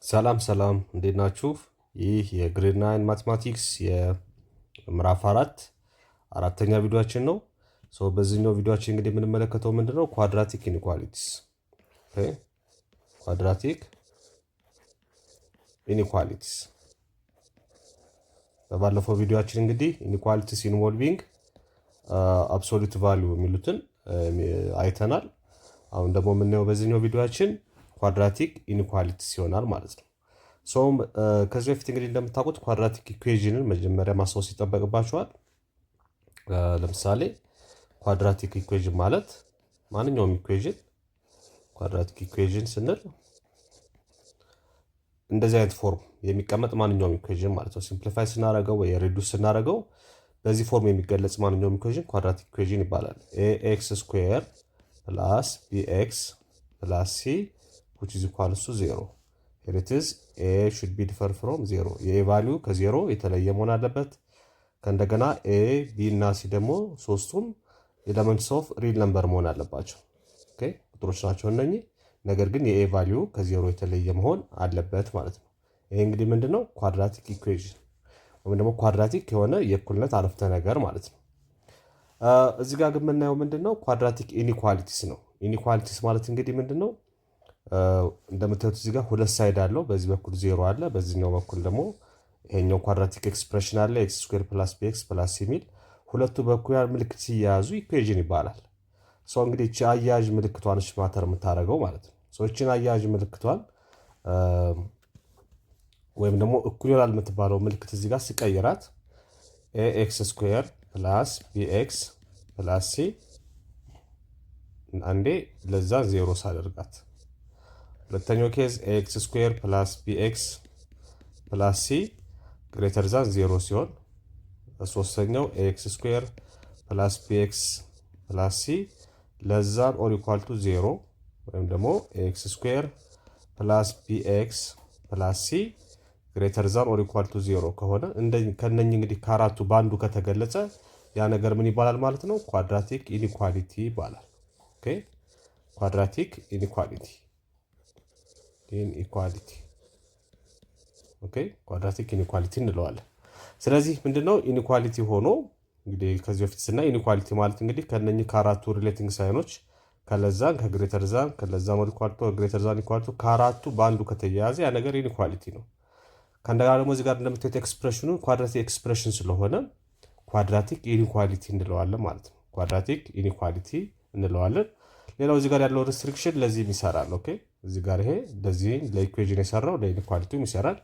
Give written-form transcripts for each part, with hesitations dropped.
ሰላም ሰላም እንዴት ናችሁ? ይህ የግሬድ 9 ማቴማቲክስ የምዕራፍ አራተኛ ቪዲዮአችን ነው። በዚህኛው ቪዲዮአችን እንግዲህ የምንመለከተው ምንድነው ኳድራቲክ ኢኒኳሊቲስ። ኳድራቲክ ኢኒኳሊቲስ በባለፈው ቪዲዮአችን እንግዲህ ኢኒኳሊቲስ ኢንቮልቪንግ አብሶሉት ቫሊዩ የሚሉትን አይተናል። አሁን ደግሞ የምናየው በዚህኛው ቪዲዮአችን ኳድራቲክ ኢኒኳሊቲስ ይሆናል ማለት ነው። ከዚህ በፊት እንግዲህ እንደምታውቁት ኳድራቲክ ኢኩዌዥንን መጀመሪያ ማስታወስ ይጠበቅባቸዋል። ለምሳሌ ኳድራቲክ ኢኩዌዥን ማለት ማንኛውም ኢኩዌዥን ኳድራቲክ ኢኩዌዥን ስንል እንደዚህ አይነት ፎርም የሚቀመጥ ማንኛውም ኢኩዌዥን ማለት ነው። ሲምፕሊፋይ ስናደርገው ወይ ሬዱስ ስናደርገው በዚህ ፎርም የሚገለጽ ማንኛውም ኢኩዌዥን ኳድራቲክ ኢኩዌዥን ይባላል። ኤክስ ስኩዌር ፕላስ ቢኤክስ ፕላስ ሲ which is equal to 0. Here it is a should be different from 0. የa ቫልዩ ከ0 የተለየ መሆን አለበት። ከእንደገና a b እና c ደግሞ ሶስቱም ኤሌመንትስ ኦፍ ሪል ነምበር መሆን አለባቸው። ኦኬ ቁጥሮች ናቸው እነኚህ። ነገር ግን የa ቫልዩ ከ0 የተለየ መሆን አለበት ማለት ነው። ይሄ እንግዲህ ምንድነው ኳድራቲክ ኢኩዌሽን ወይም ደግሞ ኳድራቲክ የሆነ የእኩልነት አረፍተ ነገር ማለት ነው። እዚህ ጋር ግን የምናየው ምንድነው ኳድራቲክ ኢኒኳሊቲስ ነው። ኢኒኳሊቲስ ማለት እንግዲህ ምንድነው እንደምታዩት እዚህ ጋር ሁለት ሳይድ አለው። በዚህ በኩል 0 አለ፣ በዚህኛው በኩል ደግሞ ይሄኛው ኳድራቲክ ኤክስፕሬሽን አለ ኤክስ ስኩዌር ፕላስ ቢኤክስ ፕላስ ሲ ሚል ሁለቱ በኩል ምልክት ሲያያዙ ኢኩዌዥን ይባላል። እንግዲህ እቺ አያያዥ ምልክቷን ማተር የምታደርገው ማለት ነው። እቺን አያያዥ ምልክቷን ወይም ደግሞ እኩል ይሆናል የምትባለው ምልክት እዚህ ጋር ሲቀይራት ኤክስ ስኩዌር ፕላስ ቢኤክስ ፕላስ ሲ አንዴ ለዛ 0 ሳደርጋት ሁለተኛው ኬዝ ኤክስ ስኩዌር ፕላስ ቢኤክስ ፕላስ ሲ ግሬተር ዛን 0 ሲሆን ሶስተኛው ኤክስ ስኩዌር ፕላስ ቢኤክስ ፕላስ ሲ ለዛን ኦር ኢኳል ቱ 0 ወይም ደግሞ ኤክስ ስኩዌር ፕላስ ቢኤክስ ፕላስ ሲ ግሬተር ዛን ኦር ኢኳል ቱ 0 ከሆነ ከነኚህ እንግዲህ ከአራቱ በአንዱ ከተገለጸ ያ ነገር ምን ይባላል ማለት ነው? ኳድራቲክ ኢኒኳሊቲ ይባላል። ኦኬ ኳድራቲክ ኢኒኳሊቲ ኢንኢኳሊቲ ኦኬ ኳድራቲክ ኢኒኳሊቲ እንለዋለን። ስለዚህ ምንድነው ኢኒኳሊቲ ሆኖ እንግዲህ ከዚህ በፊት ስናይ ኢኒኳሊቲ ማለት እንግዲህ ከነኚህ ከአራቱ ሪሌቲንግ ሳይኖች ከለዛን ከግሬተር ዛን ከለዛን ወደ ኢኳል ቱ ግሬተር ዛን ኢኳል ቱ ከአራቱ በአንዱ ከተያያዘ ያ ነገር ኢኒኳሊቲ ነው። ከእንደገና ደግሞ እዚህ ጋር እንደምታዩት ኤክስፕሬሽኑ ኳድራቲክ ኤክስፕሬሽን ስለሆነ ኳድራቲክ ኢኒኳሊቲ እንለዋለን ማለት ነው። ኳድራቲክ ኢኒኳሊቲ እንለዋለን። ሌላው እዚህ ጋር ያለው ሪስትሪክሽን ለዚህም ይሰራል። ኦኬ እዚህ ጋር ይሄ ለዚህ ለኢኩዌዥን የሰራው ለኢኒኳሊቲውም ይሰራል።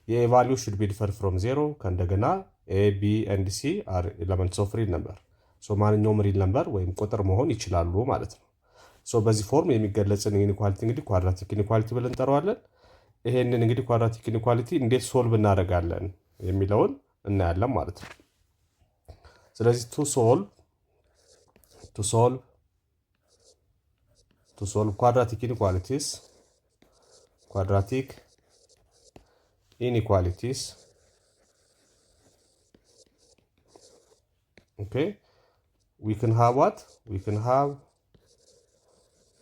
የa value should be different from 0 ከእንደገና a b and c are elements of real number ማንኛውም ሪል ነምበር ወይም ቁጥር መሆን ይችላሉ ማለት ነው። በዚህ ፎርም የሚገለጽን ኢኒኳሊቲ እንግዲህ ኳድራቲክ ኢኒኳሊቲ ብለን እንጠራዋለን። ይሄንን እንግዲህ ኳድራቲክ ኢኒኳሊቲ እንዴት ሶልቭ እናደርጋለን የሚለውን እናያለን ማለት ነው። ስለዚህ to solve quadratic inequalities, okay, we can have what? We can have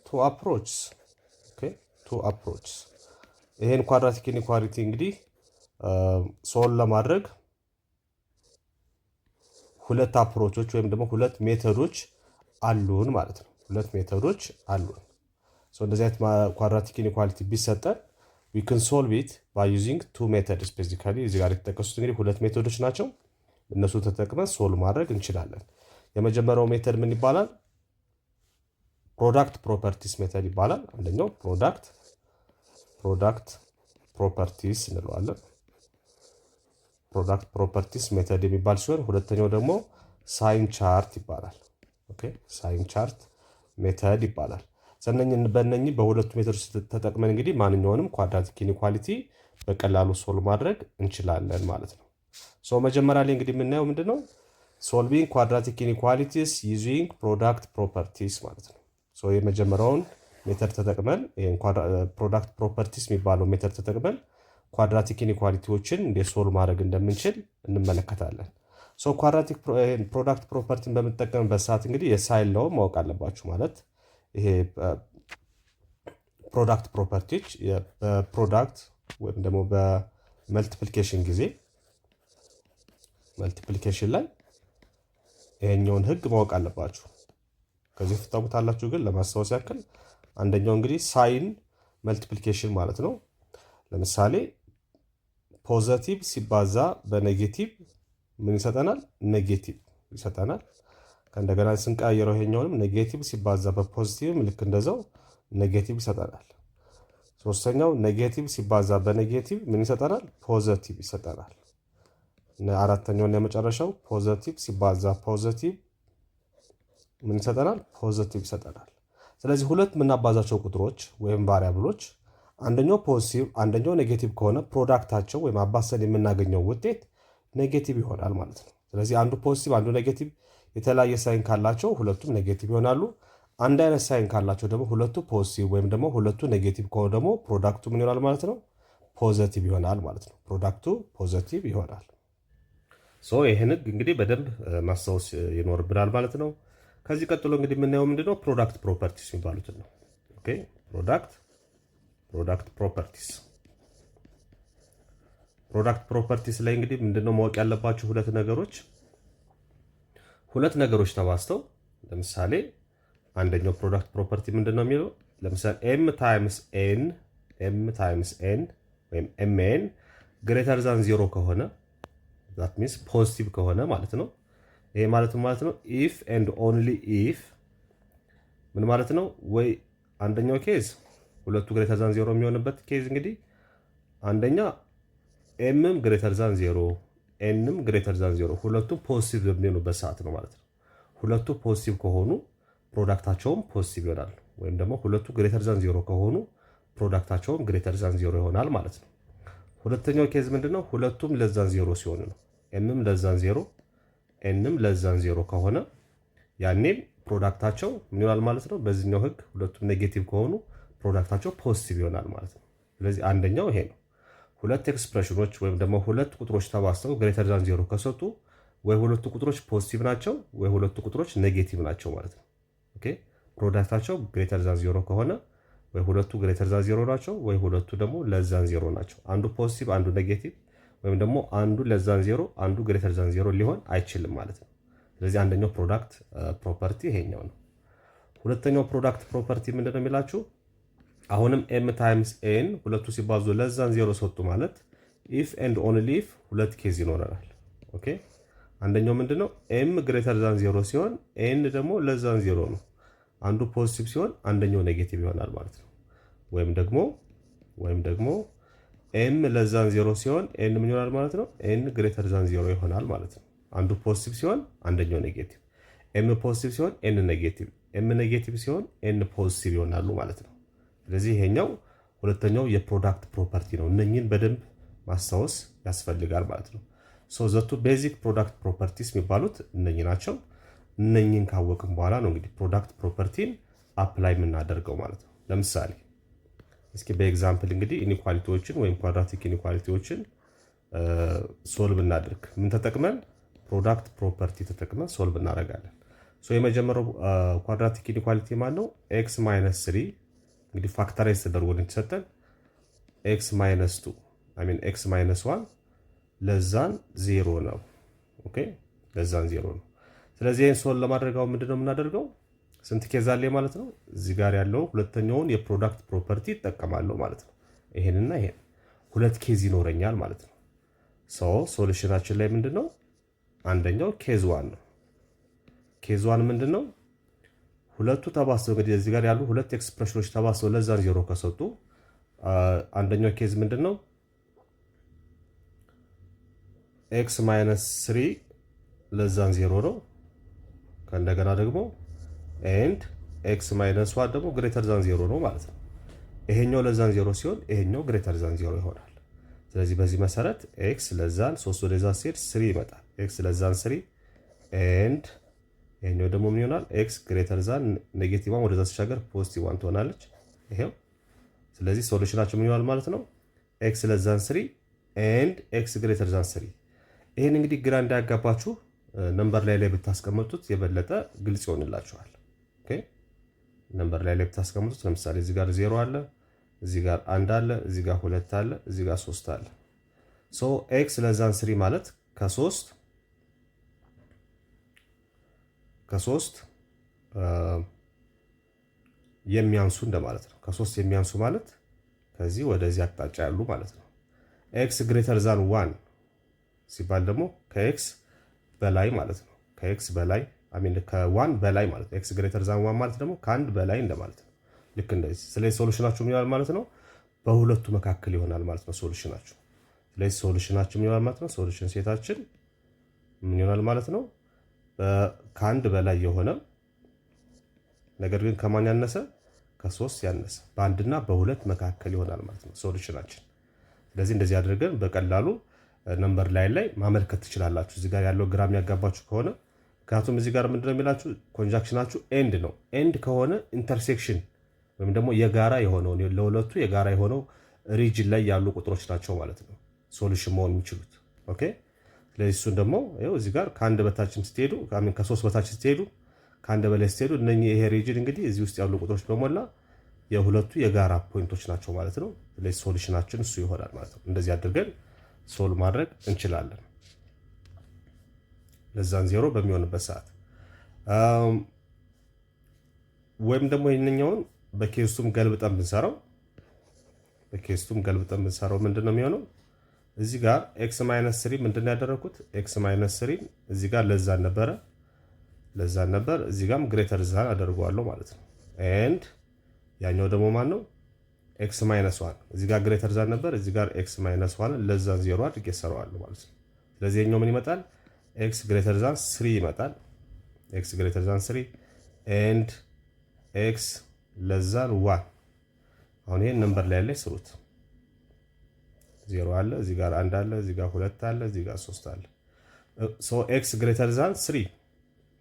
two approaches. Okay, two approaches. ይሄን ኳድራቲክ ኢኒኳሊቲ እንግዲህ ሶልቭ ለማድረግ ሁለት አፕሮቾች ወይም ደግሞ ሁለት ሜተዶች አሉን ማለት ነው። ሁለት ሜተዶች አሉን። እንደዚህ አይነት ኳድራቲክ ኢኒኳሊቲ ቢሰጠን we can solve it by using two methods basically እዚህ ጋር የተጠቀሱት እንግዲህ ሁለት ሜቶዶች ናቸው። እነሱ ተጠቅመን ሶልቭ ማድረግ እንችላለን። የመጀመሪያው ሜተድ ምን ይባላል? ፕሮዳክት ፕሮፐርቲስ ሜተድ ይባላል። አንደኛው ፕሮዳክት ፕሮፐርቲስ እንለዋለን። ፕሮዳክት ፕሮፐርቲስ ሜተድ የሚባል ሲሆን ሁለተኛው ደግሞ ሳይን ቻርት ይባላል። ኦኬ ሳይን ቻርት ሜተድ ይባላል። በእነኚህ በሁለቱ ሜተዶች ተጠቅመን እንግዲህ ማንኛውንም ኳድራቲክ ኢኒኳሊቲ በቀላሉ ሶልቭ ማድረግ እንችላለን ማለት ነው። መጀመሪያ ላይ እንግዲህ የምናየው ምንድነው ሶልቪንግ ኳድራቲክ ኢኒኳሊቲስ ዩዚንግ ፕሮዳክት ፕሮፐርቲስ ማለት ነው። የመጀመሪያውን ሜተድ ተጠቅመን ይሄን ፕሮዳክት ፕሮፐርቲስ የሚባለው ሜተድ ተጠቅመን ኳድራቲክ ኢኒኳሊቲዎችን እንዴት ሶልቭ ማድረግ እንደምንችል እንመለከታለን። ኳድራቲክ ፕሮዳክት ፕሮፐርቲን በምንጠቀምበት ሰዓት እንግዲህ የሳይን ሎው ማወቅ አለባችሁ ማለት ይሄ ፕሮዳክት ፕሮፐርቲዎች በፕሮዳክት ወይም ደግሞ በመልቲፕሊኬሽን ጊዜ መልቲፕሊኬሽን ላይ ይሄኛውን ህግ ማወቅ አለባችሁ። ከዚህ ፍታሙታላችሁ፣ ግን ለማስታወስ ያክል አንደኛው እንግዲህ ሳይን መልቲፕሊኬሽን ማለት ነው። ለምሳሌ ፖዘቲቭ ሲባዛ በኔጌቲቭ ምን ይሰጠናል? ኔጌቲቭ ይሰጠናል። ከእንደገና ስንቀያየረው ይሄኛውንም ኔጌቲቭ ሲባዛ በፖዚቲቭ ልክ እንደዛው ኔጌቲቭ ይሰጠናል። ሶስተኛው ኔጌቲቭ ሲባዛ በኔጌቲቭ ምን ይሰጠናል? ፖዘቲቭ ይሰጠናል። አራተኛውና የመጨረሻው ፖዘቲቭ ሲባዛ ፖዘቲቭ ምን ይሰጠናል? ፖዘቲቭ ይሰጠናል። ስለዚህ ሁለት የምናባዛቸው ቁጥሮች ወይም ቫሪያብሎች አንደኛው ፖዚቲቭ አንደኛው ኔጌቲቭ ከሆነ ፕሮዳክታቸው ወይም አባሰን የምናገኘው ውጤት ኔጌቲቭ ይሆናል ማለት ነው። ስለዚህ አንዱ ፖዚቲቭ አንዱ ኔጌቲቭ የተለያየ ሳይን ካላቸው ሁለቱም ኔጌቲቭ ይሆናሉ። አንድ አይነት ሳይን ካላቸው ደግሞ ሁለቱ ፖዚቲቭ ወይም ደግሞ ሁለቱ ኔጌቲቭ ከሆነ ደግሞ ፕሮዳክቱ ምን ይሆናል ማለት ነው? ፖዘቲቭ ይሆናል ማለት ነው። ፕሮዳክቱ ፖዘቲቭ ይሆናል። ይህን ህግ እንግዲህ በደንብ ማስታወስ ይኖርብናል ማለት ነው። ከዚህ ቀጥሎ እንግዲህ የምናየው ምንድነው? ፕሮዳክት ፕሮፐርቲስ የሚባሉትን ነው። ኦኬ ፕሮዳክት ፕሮፐርቲስ ላይ እንግዲህ ምንድነው ማወቅ ያለባችሁ ሁለት ነገሮች ተባዝተው ለምሳሌ አንደኛው ፕሮዳክት ፕሮፐርቲ ምንድነው የሚለው ለምሳሌ m ታይምስ n ወይም mn ግሬተር ዛን 0 ከሆነ that means ፖዚቲቭ ከሆነ ማለት ነው። ይሄ ማለት ነው if and only if ምን ማለት ነው? ወይ አንደኛው ኬዝ ሁለቱ ግሬተር ዛን 0 የሚሆንበት ኬዝ እንግዲህ አንደኛ ኤምም ግሬተር ዛን 0 ኤንም ግሬተር ዛን 0 ሁለቱም ፖዚቲቭ በሚሆኑበት ሰዓት ነው ማለት ነው። ሁለቱ ፖዚቲቭ ከሆኑ ፕሮዳክታቸውም ፖዚቲቭ ይሆናል። ወይም ደግሞ ሁለቱ ግሬተር ዛን 0 ከሆኑ ፕሮዳክታቸውም ግሬተር ዛን 0 ይሆናል ማለት ነው። ሁለተኛው ኬዝ ምንድነው? ሁለቱም ለዛን 0 ሲሆኑ ነው። ኤምም ለዛን 0 ኤንም ለዛን 0 ከሆነ ያኔም ፕሮዳክታቸው ምን ይሆናል ማለት ነው። በዚህኛው ህግ ሁለቱም ኔጌቲቭ ከሆኑ ፕሮዳክታቸው ፖዚቲቭ ይሆናል ማለት ነው። ስለዚህ አንደኛው ይሄ ነው። ሁለት ኤክስፕሬሽኖች ወይም ደግሞ ሁለት ቁጥሮች ተባዝተው ግሬተር ዛን 0 ከሰጡ ወይ ሁለቱ ቁጥሮች ፖዚቲቭ ናቸው ወይ ሁለቱ ቁጥሮች ኔጌቲቭ ናቸው ማለት ነው። ኦኬ ፕሮዳክታቸው ግሬተር ዛን 0 ከሆነ ወይ ሁለቱ ግሬተር ዛን 0 ናቸው ወይ ሁለቱ ደግሞ ለዛን 0 ናቸው። አንዱ ፖዚቲቭ አንዱ ኔጌቲቭ ወይም ደግሞ አንዱ ለዛን 0 አንዱ ግሬተር ዛን 0 ሊሆን አይችልም ማለት ነው። ስለዚህ አንደኛው ፕሮዳክት ፕሮፐርቲ ይሄኛው ነው። ሁለተኛው ፕሮዳክት ፕሮፐርቲ ምንድነው የሚላችሁ? አሁንም m ታይምስ n ሁለቱ ሲባዙ ለዛን 0 ሰጡ ማለት if and only if ሁለት ኬዝ ይኖረናል። ኦኬ አንደኛው ምንድነው? m ግሬተር ዛን 0 ሲሆን n ደግሞ ለዛን 0 ነው። አንዱ ፖዚቲቭ ሲሆን አንደኛው ኔጌቲቭ ይሆናል ማለት ነው። ወይም ደግሞ m ለዛን 0 ሲሆን n ምን ይሆናል ማለት ነው? n ግሬተር ዛን 0 ይሆናል ማለት ነው። አንዱ ፖዚቲቭ ሲሆን አንደኛው ኔጌቲቭ፣ m ፖዚቲቭ ሲሆን n ኔጌቲቭ፣ m ኔጌቲቭ ሲሆን n ፖዚቲቭ ይሆናሉ ማለት ነው። ስለዚህ ይሄኛው ሁለተኛው የፕሮዳክት ፕሮፐርቲ ነው። እነኚህን በደንብ ማስታወስ ያስፈልጋል ማለት ነው። ዘቱ ቤዚክ ፕሮዳክት ፕሮፐርቲስ የሚባሉት እነኚህ ናቸው። እነኚህን ካወቅን በኋላ ነው እንግዲህ ፕሮዳክት ፕሮፐርቲን አፕላይ የምናደርገው ማለት ነው። ለምሳሌ እስኪ በኤግዛምፕል እንግዲህ ኢኒኳሊቲዎችን ወይም ኳድራቲክ ኢኒኳሊቲዎችን ሶልቭ እናድርግ። ምን ተጠቅመን? ፕሮዳክት ፕሮፐርቲ ተጠቅመን ሶልቭ እናደርጋለን። የመጀመሪያው ኳድራቲክ ኢኒኳሊቲ ማን ነው? ኤክስ ማይነስ 3 እንግዲህ ፋክተራይዝ ተደርጎ እንዲሰጠን ኤክስ ማይነስ 2 አይ ሚን ኤክስ ማይነስ 1 ለዛን 0 ነው። ኦኬ ለዛን 0 ነው። ስለዚህ ይሄን ሶልቭ ለማድረግ ምንድነው የምናደርገው? ስንት ኬዝ አለ ማለት ነው? እዚህ ጋር ያለው ሁለተኛውን የፕሮዳክት ፕሮፐርቲ ይጠቀማለሁ ማለት ነው። ይሄንና ይሄን ሁለት ኬዝ ይኖረኛል ማለት ነው። ሶሉሽናችን ላይ ምንድነው? አንደኛው ኬዝ 1 ነው። ኬዝ 1 ምንድነው? ሁለቱ ተባዝተው እንግዲህ እዚህ ጋር ያሉ ሁለት ኤክስፕሬሽኖች ተባዝተው ለዛን 0 ከሰጡ አንደኛው ኬዝ ምንድነው? ኤክስ ማይነስ 3 ለዛን 0 ነው። ከእንደገና ደግሞ ኤንድ ኤክስ ማይነስ 1 ደግሞ ግሬተር ዛን 0 ነው ማለት ነው። ይሄኛው ለዛን 0 ሲሆን ይሄኛው ግሬተር ዛን 0 ይሆናል። ስለዚህ በዚህ መሰረት ኤክስ ለዛን 3 ወደዛ ሲሄድ 3 ይመጣል። ኤክስ ለዛን 3 ኤንድ ይሄኛው ደግሞ ምን ይሆናል? ኤክስ ግሬተር ዛን ኔጌቲቭ 1 ወደዛ ሲሻገር ፖዚቲቭ 1 ትሆናለች። ይሄው ስለዚህ ሶሉሽናችን ምን ይሆናል ማለት ነው? ኤክስ ለዛን 3 ኤንድ ኤክስ ግሬተር ዛን 3። ይሄን እንግዲህ ግራ እንዳያጋባችሁ ነምበር ላይ ብታስቀምጡት የበለጠ ግልጽ ይሆንላችኋል። ኦኬ ነምበር ላይ ብታስቀምጡት ለምሳሌ እዚህ ጋር 0 አለ፣ እዚህ ጋር 1 አለ፣ እዚህ ጋር 2 አለ፣ እዚህ ጋር 3 አለ። ሶ ኤክስ ለዛን 3 ማለት ከ3 የሚያንሱ እንደማለት ነው። ከ3 የሚያንሱ ማለት ከዚህ ወደዚህ አቅጣጫ ያሉ ማለት ነው። ኤክስ ግሬተር ዛን 1 ሲባል ደግሞ ከኤክስ በላይ ማለት ነው። ከኤክስ በላይ ከ1 በላይ ማለት ነው። ኤክስ ግሬተር ዛን 1 ማለት ደግሞ ከአንድ በላይ እንደማለት ነው። ልክ እንደዚህ። ስለዚህ ሶሉሽናችሁ ምን ይሆናል ማለት ነው? በሁለቱ መካከል ይሆናል ማለት ነው ሶሉሽናችሁ። ስለዚህ ሶሉሽናችሁ ምን ይሆናል ማለት ነው? ሶሉሽን ሴታችን ምን ይሆናል ማለት ነው? ከአንድ በላይ የሆነ ነገር ግን ከማን ያነሰ? ከ3 ያነሰ በአንድና በሁለት መካከል ይሆናል ማለት ነው ሶሉሽናችን። ስለዚህ እንደዚህ አድርገን በቀላሉ ነምበር ላይ ማመልከት ትችላላችሁ። እዚህ ጋር ያለው ግራም ያጋባችሁ ከሆነ ምክንያቱም እዚህ ጋር ምንድነው የሚላችሁ? ኮንጃክሽናችሁ ኤንድ ነው። ኤንድ ከሆነ ኢንተርሴክሽን ወይም ደግሞ የጋራ የሆነው ለሁለቱ የጋራ የሆነው ሪጅን ላይ ያሉ ቁጥሮች ናቸው ማለት ነው ሶሉሽን መሆን የሚችሉት። ኦኬ። ስለዚህ እሱን ደግሞ ይኸው እዚህ ጋር ከአንድ በታችም ስትሄዱ ከ3 በታች ስትሄዱ ከአንድ በላይ ስትሄዱ እነኚህ ይሄ ሪጅን እንግዲህ እዚህ ውስጥ ያሉ ቁጥሮች በሞላ የሁለቱ የጋራ ፖይንቶች ናቸው ማለት ነው። ስለዚህ ሶሉሽናችን እሱ ይሆናል ማለት ነው። እንደዚህ አድርገን ሶልቭ ማድረግ እንችላለን ለዛን 0 በሚሆንበት ሰዓት። ወይም ደግሞ ይህንኛውን በኬሱም ገልብጠን ብንሰራው ምንድነው የሚሆነው? እዚህ ጋር ኤክስ ማይነስ 3 ምንድነው ያደረኩት? ኤክስ ማይነስ 3 እዚህ ጋር ለዛን ነበር፣ እዚህ ጋርም ግሬተር ዛን አደርገዋለሁ ማለት ነው። ኤንድ ያኛው ደግሞ ማን ነው? ኤክስ ማይነስ 1 እዚህ ጋር ግሬተር ዛን ነበር፣ እዚህ ጋር ኤክስ ማይነስ 1 ለዛን 0 አድርጌ እሰራዋለሁ ማለት ነው። ስለዚህ የኛው ምን ይመጣል? ኤክስ ግሬተር ዛን 3 ይመጣል። ኤክስ ግሬተር ዛን 3 ኤንድ ኤክስ ለዛን 1። አሁን ይሄን ነምበር ላይ ያለች ስሩት። 0 አለ፣ እዚህ ጋር 1 አለ፣ እዚህ ጋር 2 አለ፣ እዚህ ጋር 3 አለ። ሶ ኤክስ ግሬተር ዛን 3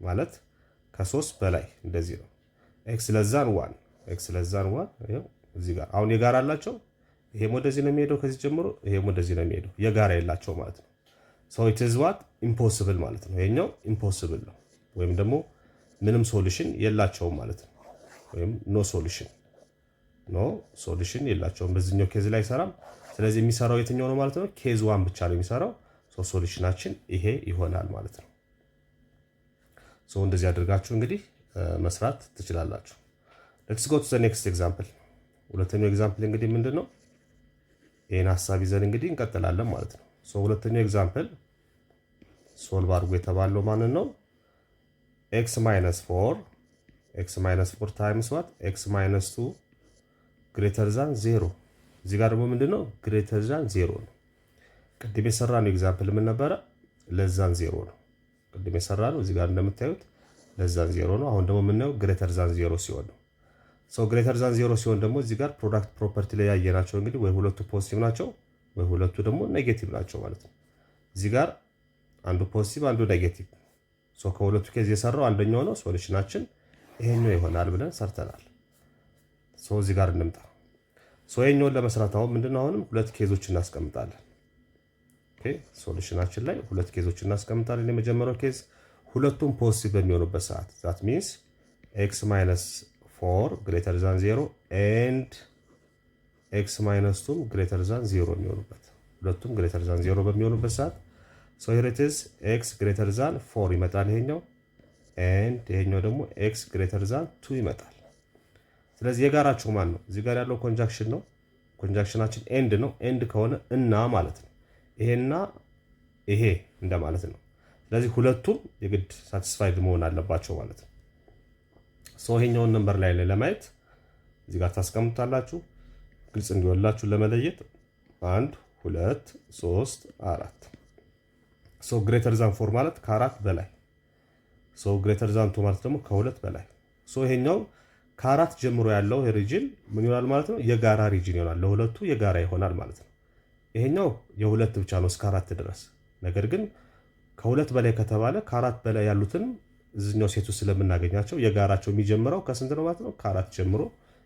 ማለት ከ3 በላይ እንደዚህ ነው። ኤክስ ለዛን 1 ይኸው እዚህ ጋር አሁን የጋራ አላቸው። ይሄም ወደዚህ ነው የሚሄደው ከዚህ ጀምሮ፣ ይሄም ወደዚህ ነው የሚሄደው። የጋራ የላቸው ማለት ነው። ሶ ኢት ኢዝ ዋት ኢምፖሲብል ማለት ነው። ይሄኛው ኢምፖሲብል ነው ወይም ደግሞ ምንም ሶሉሽን የላቸውም ማለት ነው። ወይም ኖ ሶሉሽን የላቸውም። በዚህኛው ኬዝ ላይ አይሰራም። ስለዚህ የሚሰራው የትኛው ነው ማለት ነው? ኬዝ 1 ብቻ ነው የሚሰራው። ሶ ሶሉሽናችን ይሄ ይሆናል ማለት ነው። ሶ እንደዚህ አድርጋችሁ እንግዲህ መስራት ትችላላችሁ። ሌትስ ጎ ቱ ዘ ኔክስት ኤግዛምፕል። ሁለተኛው ኤግዛምፕል እንግዲህ ምንድነው? ይሄን ሐሳብ ይዘን እንግዲህ እንቀጥላለን ማለት ነው። ሶ ሁለተኛው ኤግዛምፕል ሶልቭ አድርጎ የተባለው ማንን ነው? ኤክስ ማይነስ 4 ታይምስ ዋት ኤክስ ማይነስ 2 ግሬተር ዛን 0። እዚህ ጋር ደግሞ ምንድነው? ግሬተር ዛን 0 ነው። ቅድም የሰራነው ኤግዛምፕል ምን ነበረ? ለዛን 0 ነው። ቅድም የሰራነው እዚህ ጋር እንደምታዩት ለዛን 0 ነው። አሁን ደግሞ የምናየው ግሬተር ዛን 0 ሲሆን ነው። ሶ ግሬተር ዛን 0 ሲሆን ደግሞ እዚህ ጋር ፕሮዳክት ፕሮፐርቲ ላይ ያየናቸው እንግዲህ ወይ ሁለቱ ፖዚቲቭ ናቸው ወይ ሁለቱ ደግሞ ኔጌቲቭ ናቸው ማለት ነው። እዚህ ጋር አንዱ ፖዚቲቭ አንዱ ኔጌቲቭ። ሶ ከሁለቱ ኬዝ የሰራው አንደኛው ነው። ሶሉሽናችን ይሄኛው ይሆናል ብለን ሰርተናል። ሶ እዚህ ጋር እንምጣ። ሶ ይሄኛውን ለመስራት አሁን ምንድነው? አሁንም ሁለት ኬዞች እናስቀምጣለን። ኦኬ ሶሉሽናችን ላይ ሁለት ኬዞች እናስቀምጣለን። የመጀመሪያው ኬዝ ሁለቱም ፖዚቲቭ በሚሆኑበት ሰዓት that means x - 4 greater than 0 and x - 2 greater than 0 የሚሆኑበት ሁለቱም greater than 0 በሚሆኑበት ሰዓት so here it is x greater than 4 ይመጣል ይሄኛው and ይሄኛው ደግሞ x greater than 2 ይመጣል። ስለዚህ የጋራቸው ማን ነው? እዚህ ጋር ያለው ኮንጃክሽን ነው። ኮንጃክሽናችን ኤንድ ነው። ኤንድ ከሆነ እና ማለት ነው። ይሄና ይሄ እንደማለት ነው። ስለዚህ ሁለቱም የግድ ሳቲስፋይድ መሆን አለባቸው ማለት ነው። ሶ ይሄኛውን ነምበር ላይ ለማየት እዚህ ጋር ታስቀምጣላችሁ ግልጽ እንዲሆንላችሁ ለመለየት 1 2 3 4 ሶ ግሬተር ዛን 4 ማለት ከ4 በላይ ሶ ግሬተር ዛን 2 ማለት ደግሞ ከ2 በላይ ሶ ይሄኛው ከ4 ጀምሮ ያለው ሪጅን ምን ይሆናል ማለት ነው? የጋራ ሪጅን ይሆናል። ለሁለቱ የጋራ ይሆናል ማለት ነው። ይሄኛው የሁለት ብቻ ነው እስከ 4 ድረስ። ነገር ግን ከ2 በላይ ከተባለ ከ4 በላይ ያሉትን እዚህኛው ሴቱ ስለምናገኛቸው የጋራቸው የሚጀምረው ከስንት ነው ማለት ነው? ከ4 ጀምሮ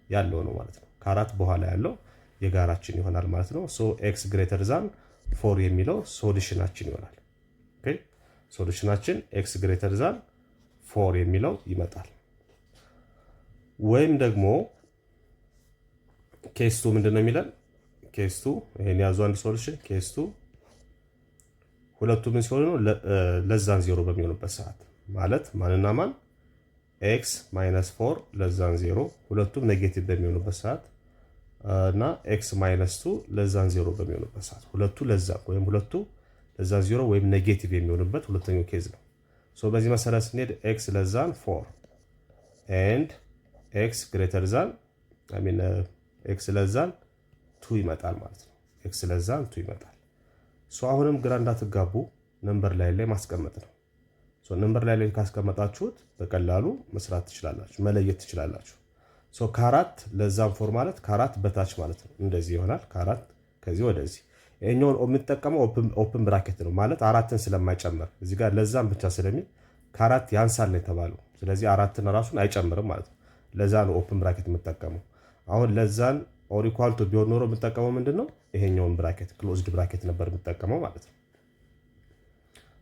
ያለው ነው ማለት ነው። ከ4 በኋላ ያለው የጋራችን ይሆናል ማለት ነው። ሶ ኤክስ ግሬተር ዛን 4 የሚለው ሶሉሽናችን ይሆናል። ኦኬ ሶሉሽናችን ኤክስ ግሬተር ዛን 4 የሚለው ይመጣል። ወይም ደግሞ ኬስ 2 ምንድነው የሚለን? ኬስ 2 ይሄን ያዙ አንድ ሶሉሽን ኬስ 2 ሁለቱ ምን ሲሆኑ ነው ለዛን 0 በሚሆኑበት ሰዓት ማለት ማንና ማን ኤክስ ማይነስ 4 ለዛን 0 ሁለቱም ኔጌቲቭ በሚሆኑበት ሰዓት እና ኤክስ ማይነስ 2 ለዛን 0 በሚሆኑበት ሰዓት ሁለቱ ለዛን ወይም ሁለቱ ለዛን 0 ወይም ኔጌቲቭ የሚሆኑበት ሁለተኛው ኬዝ ነው። ሶ በዚህ መሰረት ስንሄድ ኤክስ ለዛን 4 ኤንድ ኤክስ ግሬተር ዛን አይ ሚን ኤክስ ለዛን 2 ይመጣል ማለት ነው። ኤክስ ለዛን 2 ይመጣል። ሶ አሁንም ግራ እንዳትጋቡ ነምበር ላይ ማስቀመጥ ነው። ሶ ነምበር ላይ ካስቀመጣችሁት በቀላሉ መስራት ትችላላችሁ፣ መለየት ትችላላችሁ። ሶ ከአራት ለዛን 4 ማለት ከአራት በታች ማለት ነው። እንደዚህ ይሆናል። ከአራት ከዚህ ወደዚህ ይሄኛውን የምንጠቀመው ኦፕን ብራኬት ነው ማለት አራትን ስለማይጨምር እዚህ ጋር ለዛን ብቻ ስለሚል ከአራት ያንሳል ነው የተባለው። ስለዚህ አራትን ራሱን አይጨምርም ማለት ነው። ለዛ ነው ኦፕን ብራኬት የምጠቀመው። አሁን ለዛን ኦር ኢኳል ቱ ቢሆን ኖሮ የምጠቀመው ምንድነው ይሄኛውን ብራኬት ክሎዝድ ብራኬት ነበር የምጠቀመው ማለት ነው።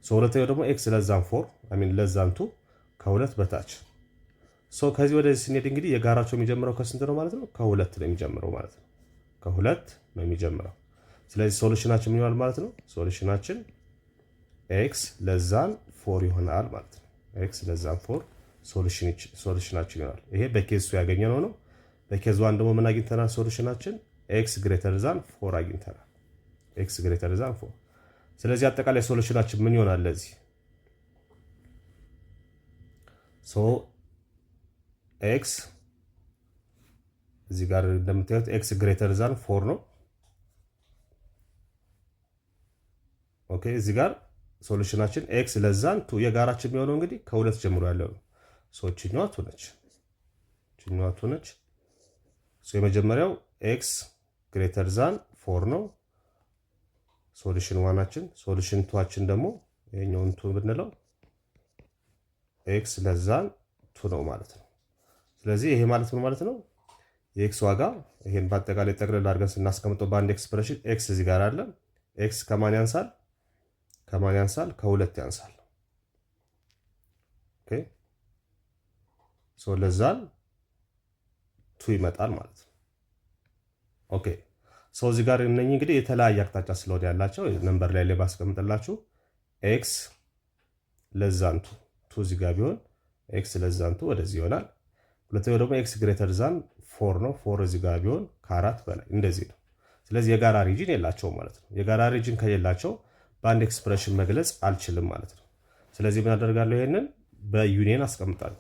ሶ ሁለተኛው ደግሞ ኤክስ ለዛን 4 አይ ሚን ለዛን 2 ከሁለት በታች። ሶ ከዚህ ወደዚህ ስንሄድ እንግዲህ የጋራቸው የሚጀምረው ከስንት ነው ማለት ነው? ከሁለት ነው የሚጀምረው ማለት ነው። ከሁለት ነው የሚጀምረው። ስለዚህ ሶሉሽናችን ምን ይሆናል ማለት ነው? ሶሉሽናችን ኤክስ ለዛን 4 ይሆናል ማለት ነው። ኤክስ ለዛን 4 ሶሉሽናችን ይሆናል። ይሄ በኬዝ 2 ያገኘነው ነው። በኬዝ 1 ደግሞ ምን አግኝተናል? ሶሉሽናችን ኤክስ ግሬተር ዛን 4 አግኝተናል። ኤክስ ግሬተር ዛን 4። ስለዚህ አጠቃላይ ሶሉሽናችን ምን ይሆናል ለዚህ? ሶ ኤክስ እዚህ ጋር እንደምታዩት ኤክስ ግሬተር ዛን 4 ነው። ኦኬ እዚህ ጋር ሶሉሽናችን ኤክስ ለዛን 2 የጋራችን የሚሆነው እንግዲህ ከሁለት ጀምሮ ያለው ነው። ሶ ቺኛዋ 2 ነች። ቺኛዋ 2 ነች። ሶ የመጀመሪያው ኤክስ ግሬተር ዛን 4 ነው ሶሉሽን 1አችን። ሶሉሽን 2አችን ደግሞ ይሄኛውን 2 ብንለው ኤክስ ለዛን 2 ነው ማለት ነው። ስለዚህ ይሄ ማለት ምን ማለት ነው? የኤክስ ዋጋ ይሄን በአጠቃላይ ጠቅልል አድርገን ስናስቀምጠው በአንድ ኤክስፕሬሽን ኤክስ እዚህ ጋር አለ። ኤክስ ከማን ያንሳል? ከማን ያንሳል? ከሁለት ያንሳል። ኦኬ ሶ ለዛን 2 ይመጣል ማለት ነው። ኦኬ ሶ እዚህ ጋር እነኚህ እንግዲህ የተለያየ አቅጣጫ ስለሆነ ያላቸው ነምበር ላይ ባስቀምጥላችሁ ኤክስ ለዛን 2 እዚህ ጋር ቢሆን ኤክስ ለዛን 2 ወደዚህ ይሆናል። ሁለተኛው ደግሞ ኤክስ ግሬተር ዛን 4 ነው። 4 እዚህ ጋር ቢሆን ከአራት በላይ እንደዚህ ነው። ስለዚህ የጋራ ሪጅን የላቸውም ማለት ነው። የጋራ ሪጅን ከሌላቸው በአንድ ኤክስፕሬሽን መግለጽ አልችልም ማለት ነው። ስለዚህ ምን አደርጋለሁ? ይሄንን በዩኒየን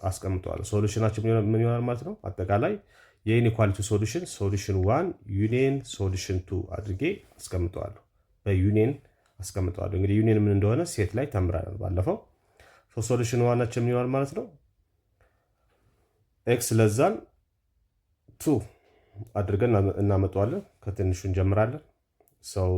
አስቀምጠዋለሁ። ሶሉሽናችን ምን ይሆናል ማለት ነው? አጠቃላይ የኢንኢኳሊቲ ሶሉሽን ሶሉሽን 1 ዩኒየን ሶሉሽን 2 አድርጌ አስቀምጠዋለሁ። በዩኒየን አስቀምጠዋለሁ። እንግዲህ ዩኒየን ምን እንደሆነ ሴት ላይ ተምረናል ባለፈው። ሶሉሽን 1አችን ምን ይሆናል ማለት ነው? ኤክስ ለዛን 2 አድርገን እናመጣዋለን። ከትንሹ እንጀምራለን። ሰው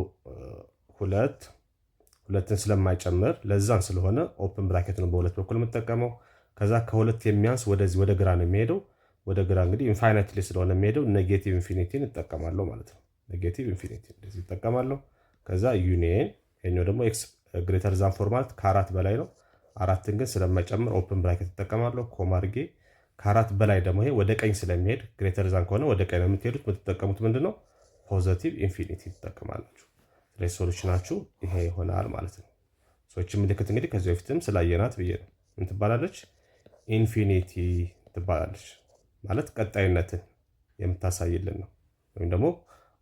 ሁለትን ስለማይጨምር ለዛን ስለሆነ ኦፕን ብራኬት ነው በሁለት በኩል የምጠቀመው። ከዛ ከሁለት የሚያንስ ወደዚህ ወደ ግራ ነው የሚሄደው። ወደ ግራ እንግዲህ ኢንፋይናይትሊ ስለሆነ የሚሄደው ኔጌቲቭ ኢንፊኒቲን እጠቀማለሁ ማለት ነው። ኔጌቲቭ ኢንፊኒቲ እንደዚህ እጠቀማለሁ። ከዛ ዩኒየን ይሄኛው ደግሞ ኤክስ ግሬተር ዛን 4 ማለት ከአራት በላይ ነው። አራትን ግን ስለማይጨምር ኦፕን ብራኬት እጠቀማለሁ ኮማ አድርጌ። ከአራት በላይ ደግሞ ይሄ ወደ ቀኝ ስለሚሄድ ግሬተር ዛን ከሆነ ወደ ቀኝ ነው የምትሄዱት። የምትጠቀሙት ምንድነው? ፖዚቲቭ ኢንፊኒቲ ትጠቀማላችሁ። ስለዚህ ሶሉሽናችሁ ይሄ ይሆናል ማለት ነው። ሶች ምልክት እንግዲህ ከዚህ በፊትም ስላየናት ብዬ ነው። ምን ትባላለች? ኢንፊኒቲ ትባላለች። ማለት ቀጣይነትን የምታሳይልን ነው፣ ወይም ደግሞ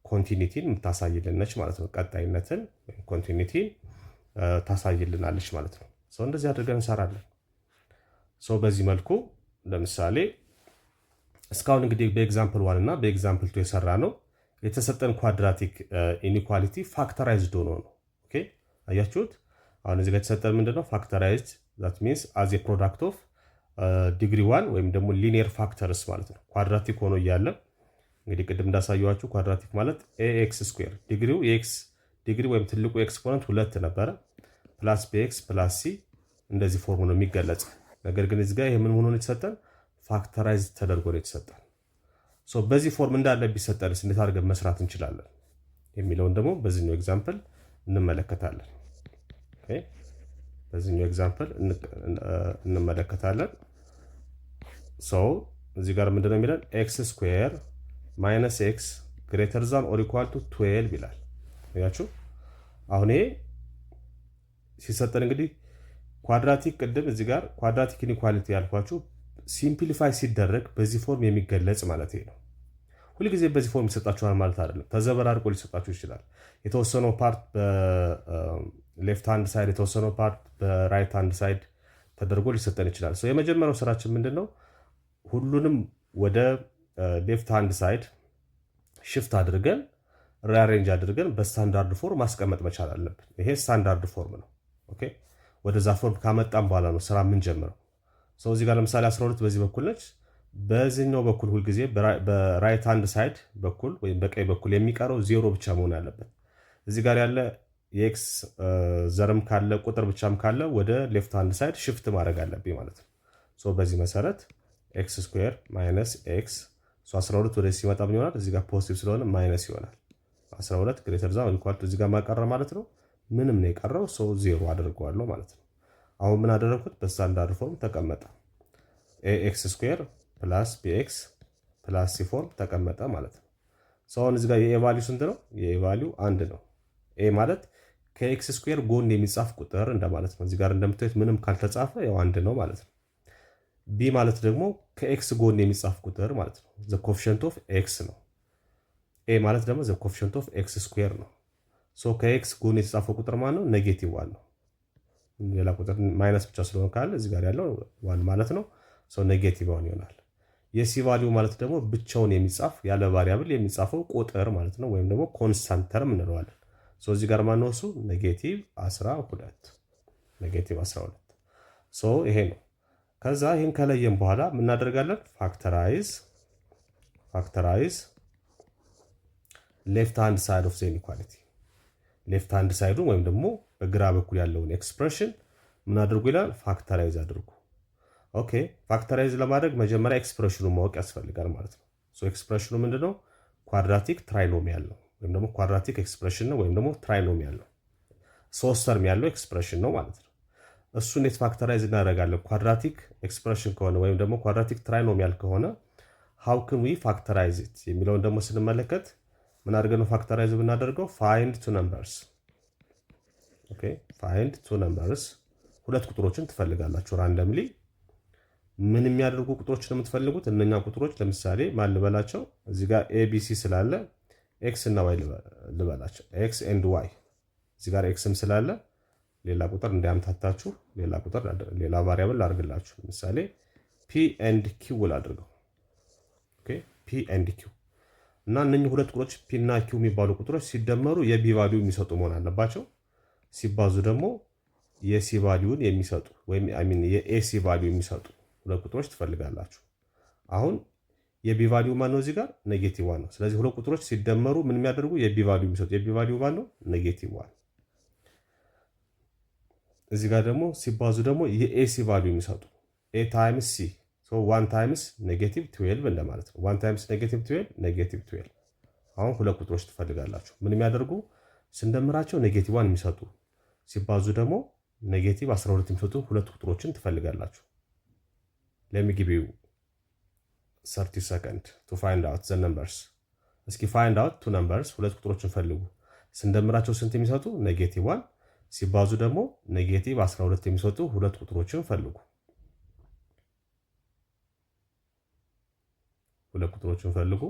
ኮንቲኒቲን የምታሳይልን ነች ማለት ነው። ቀጣይነትን ወይም ኮንቲኒቲን ታሳይልናለች ማለት ነው። ሰው እንደዚህ አድርገን እንሰራለን። ሰው በዚህ መልኩ ለምሳሌ እስካሁን እንግዲህ በኤግዛምፕል 1 እና በኤግዛምፕል 2 የሰራ ነው የተሰጠን ኳድራቲክ ኢኒኳሊቲ ፋክተራይዝድ ሆኖ ነው። ኦኬ አያችሁት? አሁን እዚህ ጋር የተሰጠን ምንድነው? ፋክተራይዝድ ዛት ሚንስ አዝ ኤ ፕሮዳክት ኦፍ ዲግሪ 1 ወይም ደግሞ ሊኒየር ፋክተርስ ማለት ነው። ኳድራቲክ ሆኖ እያለ እንግዲህ ቅድም እንዳሳየዋችሁ ኳድራቲክ ማለት ኤክስ ስኩዌር ዲግሪው የኤክስ ዲግሪ ወይም ትልቁ ኤክስፖነንት 2 ነበረ ፕላስ ቤክስ ፕላስ ሲ እንደዚህ ፎርም ነው የሚገለጽ። ነገር ግን እዚህ ጋር ይሄ ምን ሆኖ የተሰጠን? ፋክተራይዝድ ተደርጎ ነው የተሰጠን። ሶ በዚህ ፎርም እንዳለ ቢሰጠንስ እንዴት አድርገን መስራት እንችላለን የሚለውን ደግሞ በዚህኛው ኤግዛምፕል እንመለከታለን። ኦኬ በዚህኛው ኤግዛምፕል እንመለከታለን። ሶ እዚህ ጋር ምንድነው የሚለን? ኤክስ ስኩዌር ማይነስ ኤክስ ግሬተር ዛን ኦር ኢኳል ቱ 12 ይላል። ያችሁ አሁን ይሄ ሲሰጠን እንግዲህ ኳድራቲክ ቅድም እዚህ ጋር ኳድራቲክ ኢንኢኳሊቲ ያልኳችሁ ሲምፕሊፋይ ሲደረግ በዚህ ፎርም የሚገለጽ ማለት ነው። ሁልጊዜ በዚህ ፎርም ይሰጣችኋል ማለት አይደለም። ተዘበራርቆ ሊሰጣችሁ ይችላል። የተወሰነው ፓርት በሌፍት ሃንድ ሳይድ፣ የተወሰነው ፓርት በራይት ሃንድ ሳይድ ተደርጎ ሊሰጠን ይችላል። የመጀመሪያው ስራችን ምንድነው? ሁሉንም ወደ ሌፍት ሃንድ ሳይድ ሽፍት አድርገን ሪአሬንጅ አድርገን በስታንዳርድ ፎርም ማስቀመጥ መቻል አለብን። ይሄ ስታንዳርድ ፎርም ነው። ኦኬ ወደዛ ፎርም ካመጣን በኋላ ነው ስራ የምንጀምረው። እዚህ ጋር ለምሳሌ 12 በዚህ በኩል ነች። በዚህኛው በኩል ሁልጊዜ በራይት ሃንድ ሳይድ በኩል ወይም በቀኝ በኩል የሚቀረው 0 ብቻ መሆን ያለበት። እዚህ ጋር ያለ የኤክስ ዘርም ካለ ቁጥር ብቻም ካለ ወደ ሌፍት ሃንድ ሳይድ ሽፍት ማድረግ አለብኝ ማለት ነው። በዚህ መሰረት ኤክስ ስኩዌር ማይነስ ኤክስ 12 ወደ ሲመጣ ምን ይሆናል? እዚህ ጋር ፖዚቲቭ ስለሆነ ማይነስ ይሆናል። 12 ግሬተር ዛን ኢኳል ቱ እዚህ ጋር ማቀረ ማለት ነው። ምንም ነው የቀረው 0 አድርገዋለሁ ማለት ነው። አሁን ምን አደረኩት? በስታንዳርድ ፎርም ተቀመጠ። ኤክስ ስኩዌር ፕላስ ቢኤክስ ፕላስ ሲ ፎርም ተቀመጠ ማለት ነው። አሁን እዚህ ጋር የኤ ቫልዩ ስንት ነው? የኤ ቫልዩ 1 ነው። ኤ ማለት ከኤክስ ስኩዌር ጎን የሚጻፍ ቁጥር እንደማለት ነው። እዚህ ጋር እንደምታዩት ምንም ካልተጻፈ ያው 1 ነው ማለት ነው። ቢ ማለት ደግሞ ከኤክስ ጎን የሚጻፍ ቁጥር ማለት ነው። ዘ ኮፊሽንት ኦፍ ኤክስ ነው። ኤ ማለት ደግሞ ዘ ኮፊሽንት ኦፍ ኤክስ ስኩዌር ነው። ከኤክስ ጎን የተጻፈው ቁጥር ማለት ነው ኔጌቲቭ 1 ነው። ሌላ ቁጥር ማይነስ ብቻ ስለሆነ ካለ እዚህ ጋር ያለው 1 ማለት ነው። ኔጌቲቭ 1 ይሆናል። የሲ ቫልዩ ማለት ደግሞ ብቻውን የሚጻፍ ያለ ቫሪያብል የሚጻፈው ቁጥር ማለት ነው፣ ወይም ደግሞ ኮንስታንት ተርም እንለዋለን። እዚህ ጋር ማነው እሱ? ኔጌቲቭ 12 ኔጌቲቭ 12 ይሄ ነው። ከዛ ይህን ከለየም በኋላ እናደርጋለን ፋክተራይዝ ሌፍት ሃንድ ሳይድ ኦፍ ዘ ኢንኢኳሊቲ። ሌፍት ሃንድ ሳይዱን ወይም ደግሞ በግራ በኩል ያለውን ኤክስፕሬሽን ምን አድርጉ ይላል? ፋክተራይዝ አድርጉ። ኦኬ ፋክተራይዝ ለማድረግ መጀመሪያ ኤክስፕሬሽኑን ማወቅ ያስፈልጋል ማለት ነው። ኤክስፕሬሽኑ ምንድነው? ኳድራቲክ ትራይኖሚያል ነው፣ ወይም ደግሞ ኳድራቲክ ኤክስፕሬሽን ነው፣ ወይም ደግሞ ትራይኖሚያል ነው። 3 ተርም ያለው ኤክስፕሬሽን ነው ማለት ነው። እሱን እንዴት ፋክተራይዝ እናደርጋለን? ኳድራቲክ ኤክስፕሬሽን ከሆነ ወይም ደግሞ ኳድራቲክ ትራይኖሚያል ከሆነ ሃው ካን ዊ ፋክተራይዝ ኢት የሚለውን ደግሞ ስንመለከት ምን አድርገን ነው ፋክተራይዝ ብናደርገው? ፋይንድ ቱ ነምበርስ። ኦኬ ፋይንድ ቱ ነምበርስ። ሁለት ቁጥሮችን ትፈልጋላችሁ ራንደምሊ። ምን የሚያደርጉ ቁጥሮችን ነው የምትፈልጉት? እነኛ ቁጥሮች ለምሳሌ ማን ልበላቸው? እዚህ ጋር ኤቢሲ ስላለ ኤክስ እና ዋይ ልበላቸው። ኤክስ ኤንድ ዋይ። እዚህ ጋር ኤክስም ስላለ ሌላ ቁጥር እንዳያምታታችሁ ሌላ ቫሪያብል ላድርግላችሁ። ለምሳሌ ፒ ኤንድ ኪው ላድርገው። ኦኬ ፒ ኤንድ ኪው እና እነኚህ ሁለት ቁጥሮች ፒ እና ኪው የሚባሉ ቁጥሮች ሲደመሩ የቢ ቫልዩ የሚሰጡ መሆን አለባቸው። ሲባዙ ደግሞ የሲ ቫልዩን የሚሰጡ ወይም የኤሲ ቫልዩ የሚሰጡ ሁለት ቁጥሮች ትፈልጋላችሁ። አሁን የቢ ቫልዩ ማን ነው? እዚህ ጋር ኔጌቲቭ 1 ነው። ስለዚህ ሁለት ቁጥሮች ሲደመሩ ምን የሚያደርጉ የቢ ቫልዩ የሚሰጡ የቢ ቫልዩ ማን ነው? ኔጌቲቭ 1። እዚህ ጋር ደግሞ ሲባዙ ደግሞ የኤሲ ቫልዩ የሚሰጡ ኤ ታይምስ ሲ 1 ታይምስ ኔጌቲቭ 12 እንደማለት ነው። 1 ታይምስ ኔጌቲቭ 12 ኔጌቲቭ 12። አሁን ሁለት ቁጥሮች ትፈልጋላችሁ ምን የሚያደርጉ ስንደምራቸው ኔጌቲቭ 1 የሚሰጡ ሲባዙ ደግሞ ኔጌቲቭ 12 የሚሰጡ ሁለት ቁጥሮችን ትፈልጋላችሁ። let me give you 30 seconds to find out the numbers። እስኪ find out two numbers ሁለት ቁጥሮችን ፈልጉ። ስንደምራቸው ስንት የሚሰጡ? ኔጌቲቭ 1 ሲባዙ ደግሞ ኔጌቲቭ 12 የሚሰጡ ሁለት ቁጥሮችን ፈልጉ። ሁለት ቁጥሮችን ፈልጉ።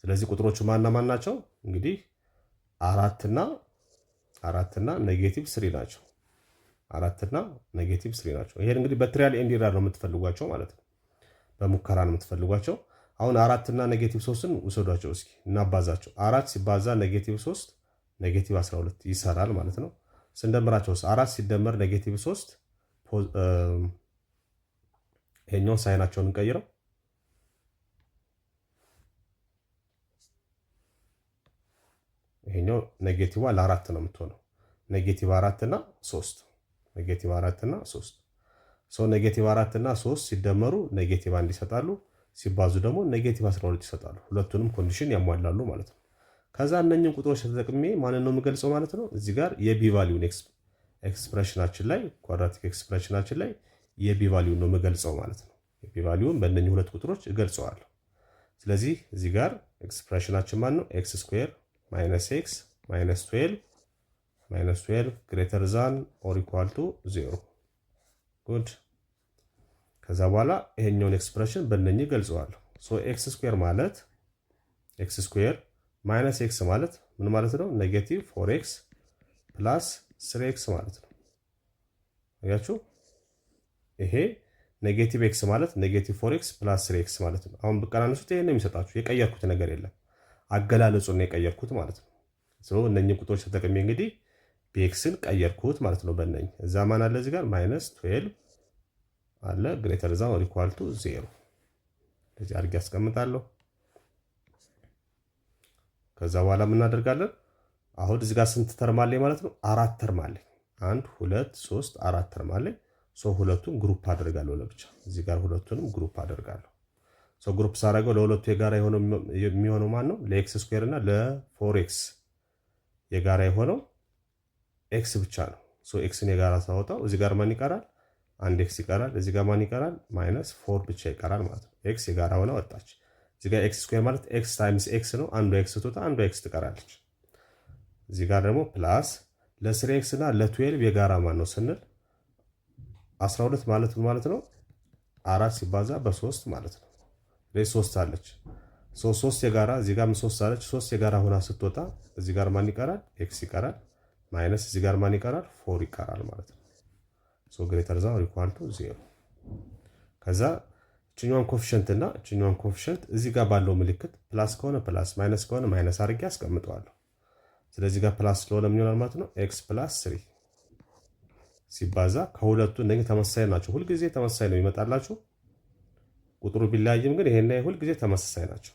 ስለዚህ ቁጥሮቹ ማና ማን ናቸው? እንግዲህ 4 እና ኔጌቲቭ 3 ናቸው። 4 እና ኔጌቲቭ 3 ናቸው። ይሄን እንግዲህ በትሪያል ኤንድ ኤረር ነው የምትፈልጓቸው ማለት ነው። በሙከራ ነው የምትፈልጓቸው። አሁን 4 እና ኔጌቲቭ 3ን ውሰዷቸው እስኪ እናባዛቸው። 4 ሲባዛ ኔጌቲቭ 3 ኔጌቲቭ 12 ይሰራል ማለት ነው። ስንደምራቸው 4 ሲደመር ኔጌቲቭ 3 ይሄኛው ሳይናቸውን እንቀይረው። ይሄኛው ኔጌቲቭ ለ4 ነው የምትሆነው። ኔጌቲቭ 4 እና 3 ኔጌቲቭ 4 እና 3 ኔጌቲቭ 4 እና 3 ሲደመሩ ኔጌቲቭ 1 ይሰጣሉ። ሲባዙ ደግሞ ኔጌቲቭ 12 ይሰጣሉ። ሁለቱንም ኮንዲሽን ያሟላሉ ማለት ነው። ከዛ እነኚህን ቁጥሮች ተጠቅሜ ማንን ነው የምገልጸው ማለት ነው? እዚህ ጋር የቢ ቫልዩን ኤክስፕሬሽናችን ላይ ኳድራቲክ ኤክስፕሬሽናችን ላይ የቢ ቫልዩን ነው የምገልጸው ማለት ነው። የፒ ቫልዩን በእነኚህ ሁለት ቁጥሮች እገልጸዋለሁ። ስለዚህ እዚህ ጋር ኤክስፕሬሽናችን ማን ነው? ኤክስ ስኩዌር ማይነስ ኤክስ ማይነስ 12 ግሬተር ዛን ኦር ኢኳል ቱ 0 ጉድ። ከዛ በኋላ ይሄኛውን ኤክስፕሬሽን በእነኚህ ገልጸዋለሁ። ሶ ኤክስ ስኩዌር ማለት ኤክስ ስኩዌር ማይነስ ኤክስ ማለት ምን ማለት ነው? ኔጌቲቭ 4x ፕላስ 3x ማለት ነው። አያችሁ? ይሄ ኔጌቲቭ ኤክስ ማለት ኔጌቲቭ 4x ፕላስ 3x ማለት ነው። አሁን ብቀናነሱት ይሄን ነው የሚሰጣችሁ። የቀየርኩት ነገር የለም። አገላለጹን ነው የቀየርኩት ማለት ነው። ሶ እነኚህ ቁጥሮች ተጠቅሜ እንግዲህ bxን ቀየርኩት ማለት ነው። በእነኚህ እዛ ማን አለ እዚህ ጋር ማይነስ 12 አለ ግሬተር ዛን ኦር ኢኳል ቱ 0 ለዚህ አድርጌ አስቀምጣለሁ። ከዛ በኋላ ምን እናደርጋለን? አሁን እዚህ ጋር ስንት ተርም አለኝ ማለት ነው? 4 ተርም አለኝ። 1 2 3 4 ተርም አለኝ። ሶ ሁለቱን ግሩፕ አደርጋለሁ ለብቻ። እዚህ ጋር ሁለቱንም ግሩፕ አደርጋለሁ። ሶ ግሩፕ ሳደርገው ለሁለቱ የጋራ የሚሆነው ማን ነው? ለኤክስ ስኩዌር እና ለ4x የጋራ የሆነው ኤክስ ብቻ ነው። ሶ ኤክስን የጋራ ሳወጣው እዚህ ጋር ማን ይቀራል? አንድ ኤክስ ይቀራል። እዚህ ጋር ማን ይቀራል? ማይነስ 4 ብቻ ይቀራል ማለት ነው። ኤክስ የጋራ ሆነ ወጣች። እዚህ ጋር ኤክስ ስኩዌር ማለት ኤክስ ታይምስ ኤክስ ነው። አንዱ ኤክስ ትወጣ፣ አንዱ ኤክስ ትቀራለች። እዚህ ጋር ደግሞ ፕላስ ለ3x እና ለ12 የጋራ ማን ነው ስንል 12 ማለት ነው 4 ሲባዛ በ3 ማለት ነው። ለዚህ 3 አለች። 3 የጋራ እዚህ ጋር 3 አለች። 3 የጋራ ሆና ስትወጣ እዚህ ጋር ማን ይቀራል? ኤክስ ይቀራል። ማይነስ እዚህ ጋር ማን ይቀራል? 4 ይቀራል ማለት ነው። ሶ ግሬተር ዛን ኦር ኢኳል ቱ 0። ከዛ እችኛዋን ኮፊሸንት እና እችኛዋን ኮፊሸንት እዚህ ጋር ባለው ምልክት ፕላስ ከሆነ ፕላስ ማይነስ ከሆነ ማይነስ አድርጌ አስቀምጠዋለሁ። ስለዚህ ጋር ፕላስ ስለሆነ ምን ይሆናል ማለት ነው? ኤክስ ፕላስ 3 ሲባዛ ከሁለቱ እነዚህ ተመሳሳይ ናቸው። ሁልጊዜ ተመሳሳይ ነው ይመጣላችሁ። ቁጥሩ ቢለያይም ግን ይሄና ሁልጊዜ ተመሳሳይ ናቸው።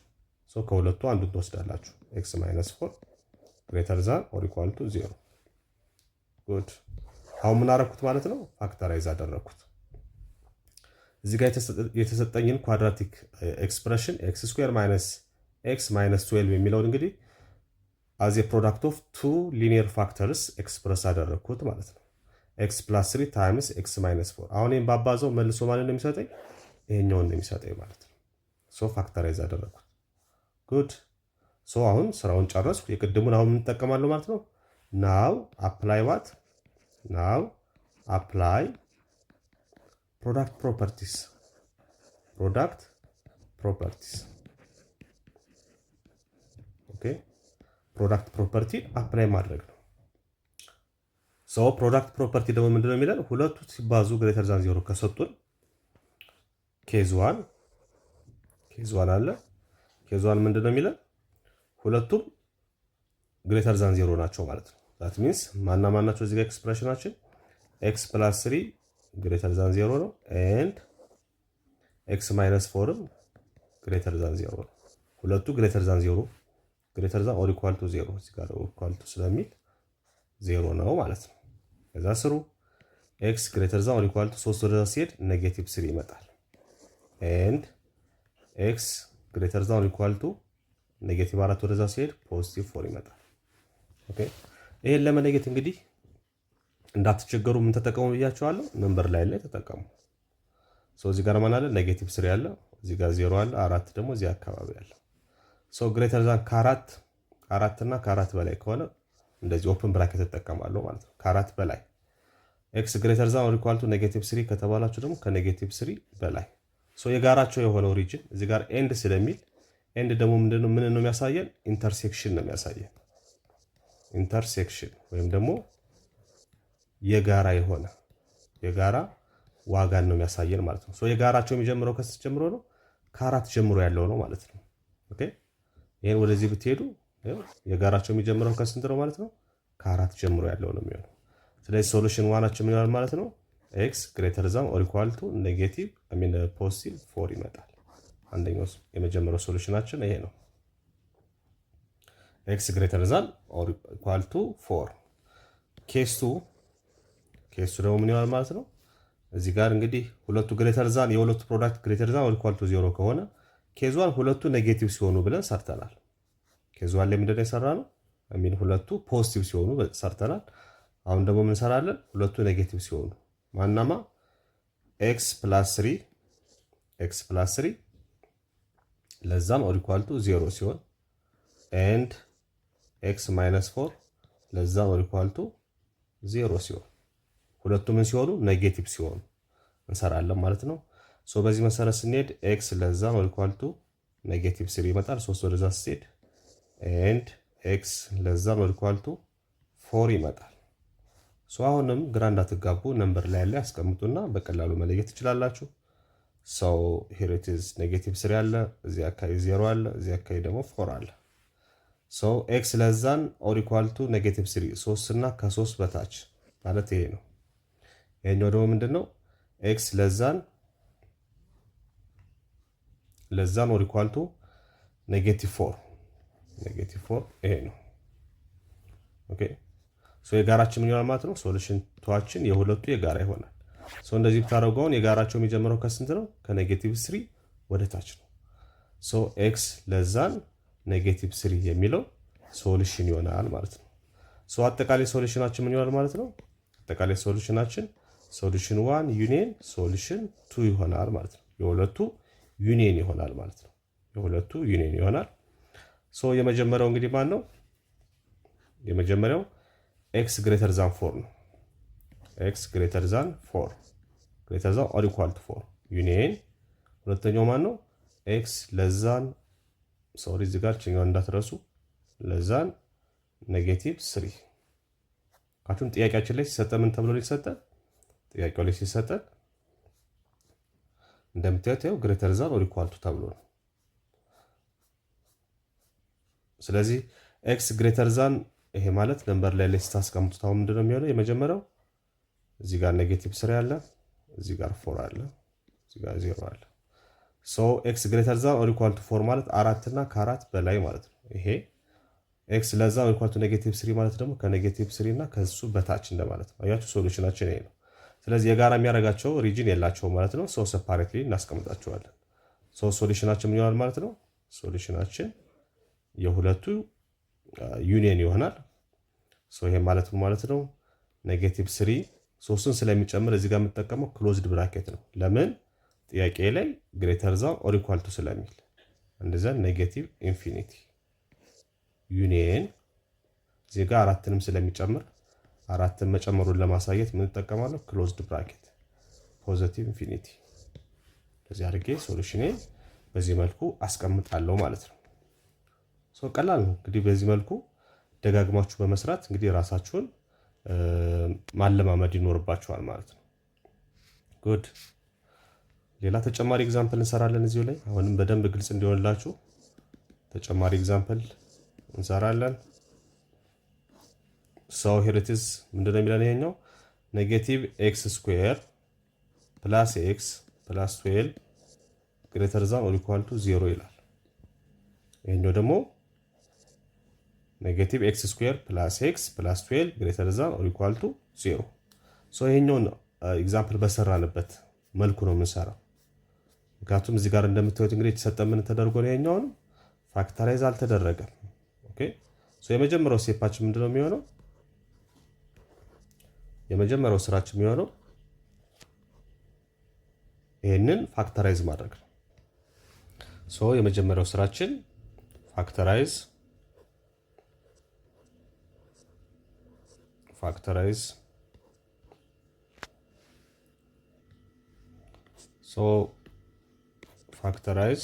ሶ ከሁለቱ አንዱን ትወስዳላችሁ። ኤክስ ማይነስ 4 ግሬተር ዛን ኦር ኢኳል ቱ 0 ጉድ። አሁን ምን አደረኩት ማለት ነው? ፋክተራይዝ አደረኩት። እዚህ ጋር የተሰጠኝን ኳድራቲክ ኤክስፕሬሽን ኤክስ ስኩዌር ማይነስ ኤክስ ማይነስ 12 የሚለውን እንግዲህ አዝ ኤ ፕሮዳክት ኦፍ ቱ ሊኒየር ፋክተርስ ኤክስፕረስ አደረኩት ማለት ነው። ኤክስ ፕላስ 3 ታይምስ ኤክስ ማይነስ 4። አሁን ይሄን ባባዛው መልሶ ማለት ነው የሚሰጠኝ ይሄኛውን ነው የሚሰጠኝ ማለት ነው። ሶ ፋክተራይዝ አደረኩት። ጉድ። ሶ አሁን ስራውን ጨረስኩ። የቅድሙን አሁን ምን እንጠቀማለሁ ማለት ነው? ናው አፕላይ ዋት ናው አፕላይ ፕሮዳክት ፕሮፐርቲስ ኦኬ። ፕሮዳክት ፕሮፐርቲ አፕላይ ማድረግ ነው። ሶ ፕሮዳክት ፕሮፐርቲ ደግሞ ምንድነው የሚለን? ሁለቱ ሲባዙ ግሬተር ዛን 0 ከሰጡን ኬዝ ዋን አለ። ኬዝ ዋን ምንድነው የሚለን? ሁለቱም ግሬተር ዛን 0 ናቸው ማለት ነው። ዛት ሚንስ ማና ማናቸው እዚህ ጋር ኤክስፕሬሽናችን ኤክስ ፕላስ 3 ግሬተር ዛን 0 ነው ኤንድ ኤክስ ማይነስ 4 ግሬተር ዛን 0 ነው። ሁለቱ ግሬተር ዛን 0 ግሬተር ዛን ኦር ኢኳል ቱ 0 እዚህ ጋር ኦር ኢኳል ቱ ስለሚል 0 ነው ማለት ነው። ከዛ ስሩ ኤክስ ግሬተር ዛን ኦር ኢኳል ቱ 3 ወደዛ ሲሄድ ኔጌቲቭ 3 ይመጣል ኤንድ ኤክስ ግሬተር ዛን ኦር ኢኳል ቱ ኔጌቲቭ 4 ወደዛ ሲሄድ ፖዚቲቭ 4 ይመጣል። ኦኬ ይሄን ለመለየት እንግዲህ እንዳትቸገሩ ምን ተጠቀሙ ብያቸዋለሁ። ነምበር ላይ ተጠቀሙ። ሶ እዚህ ጋር ማን አለ? ኔጌቲቭ 3 አለ። እዚህ ጋር 0 አለ። 4 ደግሞ እዚህ አካባቢ አለ። ሶ ግሬተር ዛን ከ4 እና ከ4 በላይ ከሆነ እንደዚህ ኦፕን ብራኬት ተጠቀማለሁ ማለት ነው። ከ4 በላይ ኤክስ ግሬተር ዛን ኦር ኢኳል ቱ ኔጌቲቭ 3 ከተባላችሁ ደግሞ ከኔጌቲቭ 3 በላይ። ሶ የጋራቸው የሆነው ኦሪጅን እዚህ ጋር ኤንድ ስለሚል ኤንድ ደግሞ ምንድነው ምን ነው የሚያሳየን? ኢንተርሴክሽን ነው የሚያሳየን። ኢንተርሴክሽን ወይም ደግሞ የጋራ የሆነ የጋራ ዋጋን ነው የሚያሳየን ማለት ነው። ሶ የጋራቸው የሚጀምረው ከስንት ጀምሮ ነው? ከ4 ጀምሮ ያለው ነው ማለት ነው። ኦኬ ይሄን ወደዚህ ብትሄዱ የጋራቸው የሚጀምረው ከስንት ነው ማለት ነው? ከ4 ጀምሮ ያለው ነው የሚሆነው። ስለዚህ ሶሉሽን ዋናችን ምን ይሆናል ማለት ነው? ኤክስ ግሬተር ዛን ኦር ኢኳል ቱ ኔጌቲቭ ፖዚቲቭ 4 ይመጣል። አንደኛው የመጀመሪያው ሶሉሽናችን ይሄ ነው። ኤክስ ግሬተር ዛን ኦር ኢኳል ቱ 4። ኬስ 2 ደግሞ ምን ይሆናል ማለት ነው? እዚህ ጋር እንግዲህ ሁለቱ ግሬተር ዛን የሁለቱ ፕሮዳክት ግሬተር ዛን ኦር ኢኳል ቱ 0 ከሆነ ኬዝ 1 ሁለቱ ኔጌቲቭ ሲሆኑ ብለን ሰርተናል። ኬዝ 1 ላይ ምንድነው የሰራነው? ሁለቱ ፖዚቲቭ ሲሆኑ ሰርተናል። አሁን ደግሞ ምን እንሰራለን? ሁለቱ ኔጌቲቭ ሲሆኑ ማናማ ኤክስ ፕላስ 3 ኤክስ ፕላስ 3 ለዛን ኦር ኢኳል ቱ 0 ሲሆን ኤንድ ኤክስ ማይነስ 4 ለዛን ኦር ኢኳል ቱ 0 ሲሆን ሁለቱም ምን ሲሆኑ ኔጌቲቭ ሲሆኑ እንሰራለን ማለት ነው። ሶ በዚህ መሰረት ስንሄድ ኤክስ ለዛን ኦር ኢኳል ቱ ኔጌቲቭ 3 ይመጣል። 3 ወደዛ ስትሄድ ኤንድ ኤክስ ለዛን ኦር ኢኳል ቱ 4 ይመጣል። ሶ አሁንም ግራ እንዳትጋቡ ነምበር ላይ ያለ ያስቀምጡና በቀላሉ መለየት ትችላላችሁ። ሶ ሂር ኢት ኢዝ ኔጌቲቭ 3 አለ፣ እዚህ አካባቢ 0 አለ፣ እዚህ አካባቢ ደግሞ 4 አለ። ሶ ኤክስ ለዛን ኦር ኢኳል ቱ ኔጌቲቭ 3 3 እና ከ3 በታች ማለት ይሄ ነው። ይሄኛው ደግሞ ምንድነው? ኤክስ ለዛን ኦር ኢኳል ቱ ኔጌቲቭ 4 ይሄ ነው። ኦኬ ሶ የጋራችን ምን ይሆናል ማለት ነው? ሶሉሽን ቷችን የሁለቱ የጋራ ይሆናል። ሶ እንደዚህ ብታደርገውን የጋራቸው የሚጀምረው ከስንት ነው? ከኔጌቲቭ 3 ወደ ታች ነው። ሶ ኤክስ ለዛን ኔጌቲቭ 3 የሚለው ሶሉሽን ይሆናል ማለት ነው። ሶ አጠቃላይ ሶሉሽናችን ምን ይሆናል ማለት ነው? አጠቃላይ ሶሉሽናችን ሶሉሽን 1 ዩኒየን ሶሉሽን 2 ይሆናል ማለት ነው። የሁለቱ ዩኒየን ይሆናል ማለት ነው። የሁለቱ ዩኒየን ይሆናል። ሶ የመጀመሪያው እንግዲህ ማን ነው? የመጀመሪያው ኤክስ ግሬተር ዛን 4 ነው። ኤክስ ግሬተር ዛን 4 ግሬተር ዛን ኦር ኢኳል ቱ 4 ዩኒየን። ሁለተኛው ማን ነው? ኤክስ ለዛን ሶሪ እዚህ ጋር ችኛው እንዳትረሱ ለዛን ኔጌቲቭ 3 ካቱን ጥያቄያችን ላይ ሲሰጠ ምን ተብሎ ሊሰጠን? ጥያቄው ላይ ሲሰጠን እንደምታዩት ግሬተር ዛን ኦር ኢኳል ቱ ተብሎ ነው። ስለዚህ ኤክስ ግሬተር ዛን ይሄ ማለት ነምበር ላይ ስታስቀምጡት አሁን ምንድነው የሚሆነው? የመጀመሪያው እዚህ ጋር ኔጌቲቭ 3 አለ፣ እዚህ ጋር 4 አለ፣ እዚህ ጋር 0 አለ። ሶ ኤክስ ግሬተር ዛን ኦር ኢኳል ቱ 4 ማለት 4 እና ከ4 በላይ ማለት ነው። ይሄ ኤክስ ለዛን ኦር ኢኳል ቱ ኔጌቲቭ 3 ማለት ደግሞ ከኔጌቲቭ 3 እና ከሱ በታች እንደማለት ነው። አያችሁ ሶሉሽናችን ይሄ ነው። ስለዚህ የጋራ የሚያደርጋቸው ሪጅን የላቸውም ማለት ነው። ሶ ሴፓሬትሊ እናስቀምጣቸዋለን። ሶ ሶሉሽናችን ምን ይሆናል ማለት ነው? ሶሉሽናችን የሁለቱ ዩኒየን ይሆናል። ሶ ይሄ ማለት ምን ማለት ነው? ኔጌቲቭ 3 3ን ስለሚጨምር እዚህ ጋር የምጠቀመው ክሎዝድ ብራኬት ነው። ለምን? ጥያቄ ላይ ግሬተር ዛን ኦር ኢኳል ቱ ስለሚል እንደዛ ኔጌቲቭ ኢንፊኒቲ ዩኒየን እዚህ ጋር አራትንም ስለሚጨምር አራትን መጨመሩን ለማሳየት ምን ተጠቀማለሁ? ክሎዝድ ብራኬት ፖዚቲቭ ኢንፊኒቲ። ስለዚህ አድርጌ ሶሉሽኔን በዚህ መልኩ አስቀምጣለሁ ማለት ነው። ሶ ቀላል ነው እንግዲህ በዚህ መልኩ ደጋግማችሁ በመስራት እንግዲህ ራሳችሁን ማለማመድ ይኖርባችኋል ማለት ነው። ጉድ ሌላ ተጨማሪ ኤግዛምፕል እንሰራለን እዚሁ ላይ አሁንም በደንብ ግልጽ እንዲሆንላችሁ ተጨማሪ ኤግዛምፕል እንሰራለን። ሶ ሂር ኢት ኢዝ ምንድነው የሚለን ይሄኛው ኔጌቲቭ ኤክስ ስኩዌር ፕላስ ኤክስ ፕላስ 12 ግሬተር ዛን ኦር ኢኳል ቱ 0 ይላል። ይሄኛው ደግሞ ኔጌቲቭ ኤክስ ስኩዌር ፕላስ ኤክስ ፕላስ 12 ግሬተር ዛን ኦር ኢኳል ቱ 0። ሶ ይሄኛውን ኤግዛምፕል በሰራንበት መልኩ ነው የምንሰራው። ምክንያቱም እዚህ ጋር እንደምታዩት እንግዲህ የተሰጠ ምን ተደርጎ ነው ይሄኛውን ፋክተራይዝ አልተደረገም። ኦኬ ሶ የመጀመሪያው ስቴፓችን ምንድነው የሚሆነው? የመጀመሪያው ስራችን የሚሆነው ይሄንን ፋክተራይዝ ማድረግ ነው። ሶ የመጀመሪያው ስራችን ፋክተራይዝ ሶ ፋክተራይዝ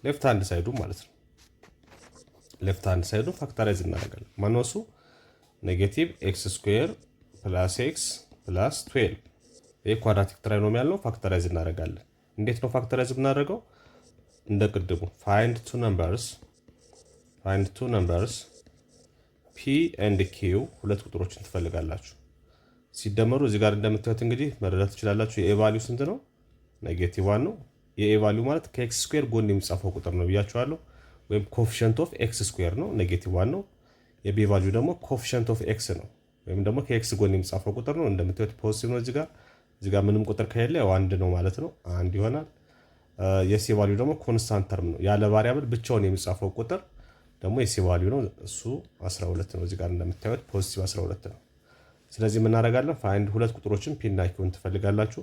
ሌፍት ሃንድ ሳይዱ ማለት ነው። ሌፍት ሃንድ ሳይዱ ፋክተራይዝ እናደርጋለን። ማነው እሱ? ኔጌቲቭ ኤክስ ስኩዌር ፕላስ ኤክስ ፕላስ 12 ይሄ ኳድራቲክ ትራይኖሚያል ነው። ፋክተራይዝ እናደርጋለን። እንዴት ነው ፋክተራይዝ የምናደርገው? እንደ ቅድሙ find two numbers p and q ሁለት ቁጥሮችን ትፈልጋላችሁ ሲደመሩ እዚህ ጋር እንደምታዩት እንግዲህ መረዳት ትችላላችሁ። የኤ ቫልዩ ስንት ነው? ኔጌቲቭ 1 ነው። የኤ ቫልዩ ማለት ከኤክስ ስኩዌር ጎን የሚጻፈው ቁጥር ነው ብያችኋለሁ። ወይም ኮኤፊሺየንት ኦፍ ኤክስ ስኩዌር ነው፣ ኔጌቲቭ 1 ነው። የቢ ቫልዩ ደግሞ ኮኤፊሺየንት ኦፍ ኤክስ ነው፣ ወይም ደግሞ ከኤክስ ጎን የሚጻፈው ቁጥር ነው። እንደምታዩት ፖዚቲቭ ነው። እዚህ ጋር ምንም ቁጥር ከሌለ ያው አንድ ነው ማለት ነው፣ አንድ ይሆናል። የሲ ቫልዩ ደግሞ ኮንስታንት ተርም ነው፣ ያለ ቫሪያብል ብቻውን የሚጻፈው ቁጥር ደግሞ የሲ ቫልዩ ነው፣ እሱ 12 ነው። እዚህ ጋር እንደምታዩት ፖዚቲቭ 12 ነው። ስለዚህ ምን እናደርጋለን? ፋይንድ ሁለት ቁጥሮችን ፒ እና ኪውን ትፈልጋላችሁ።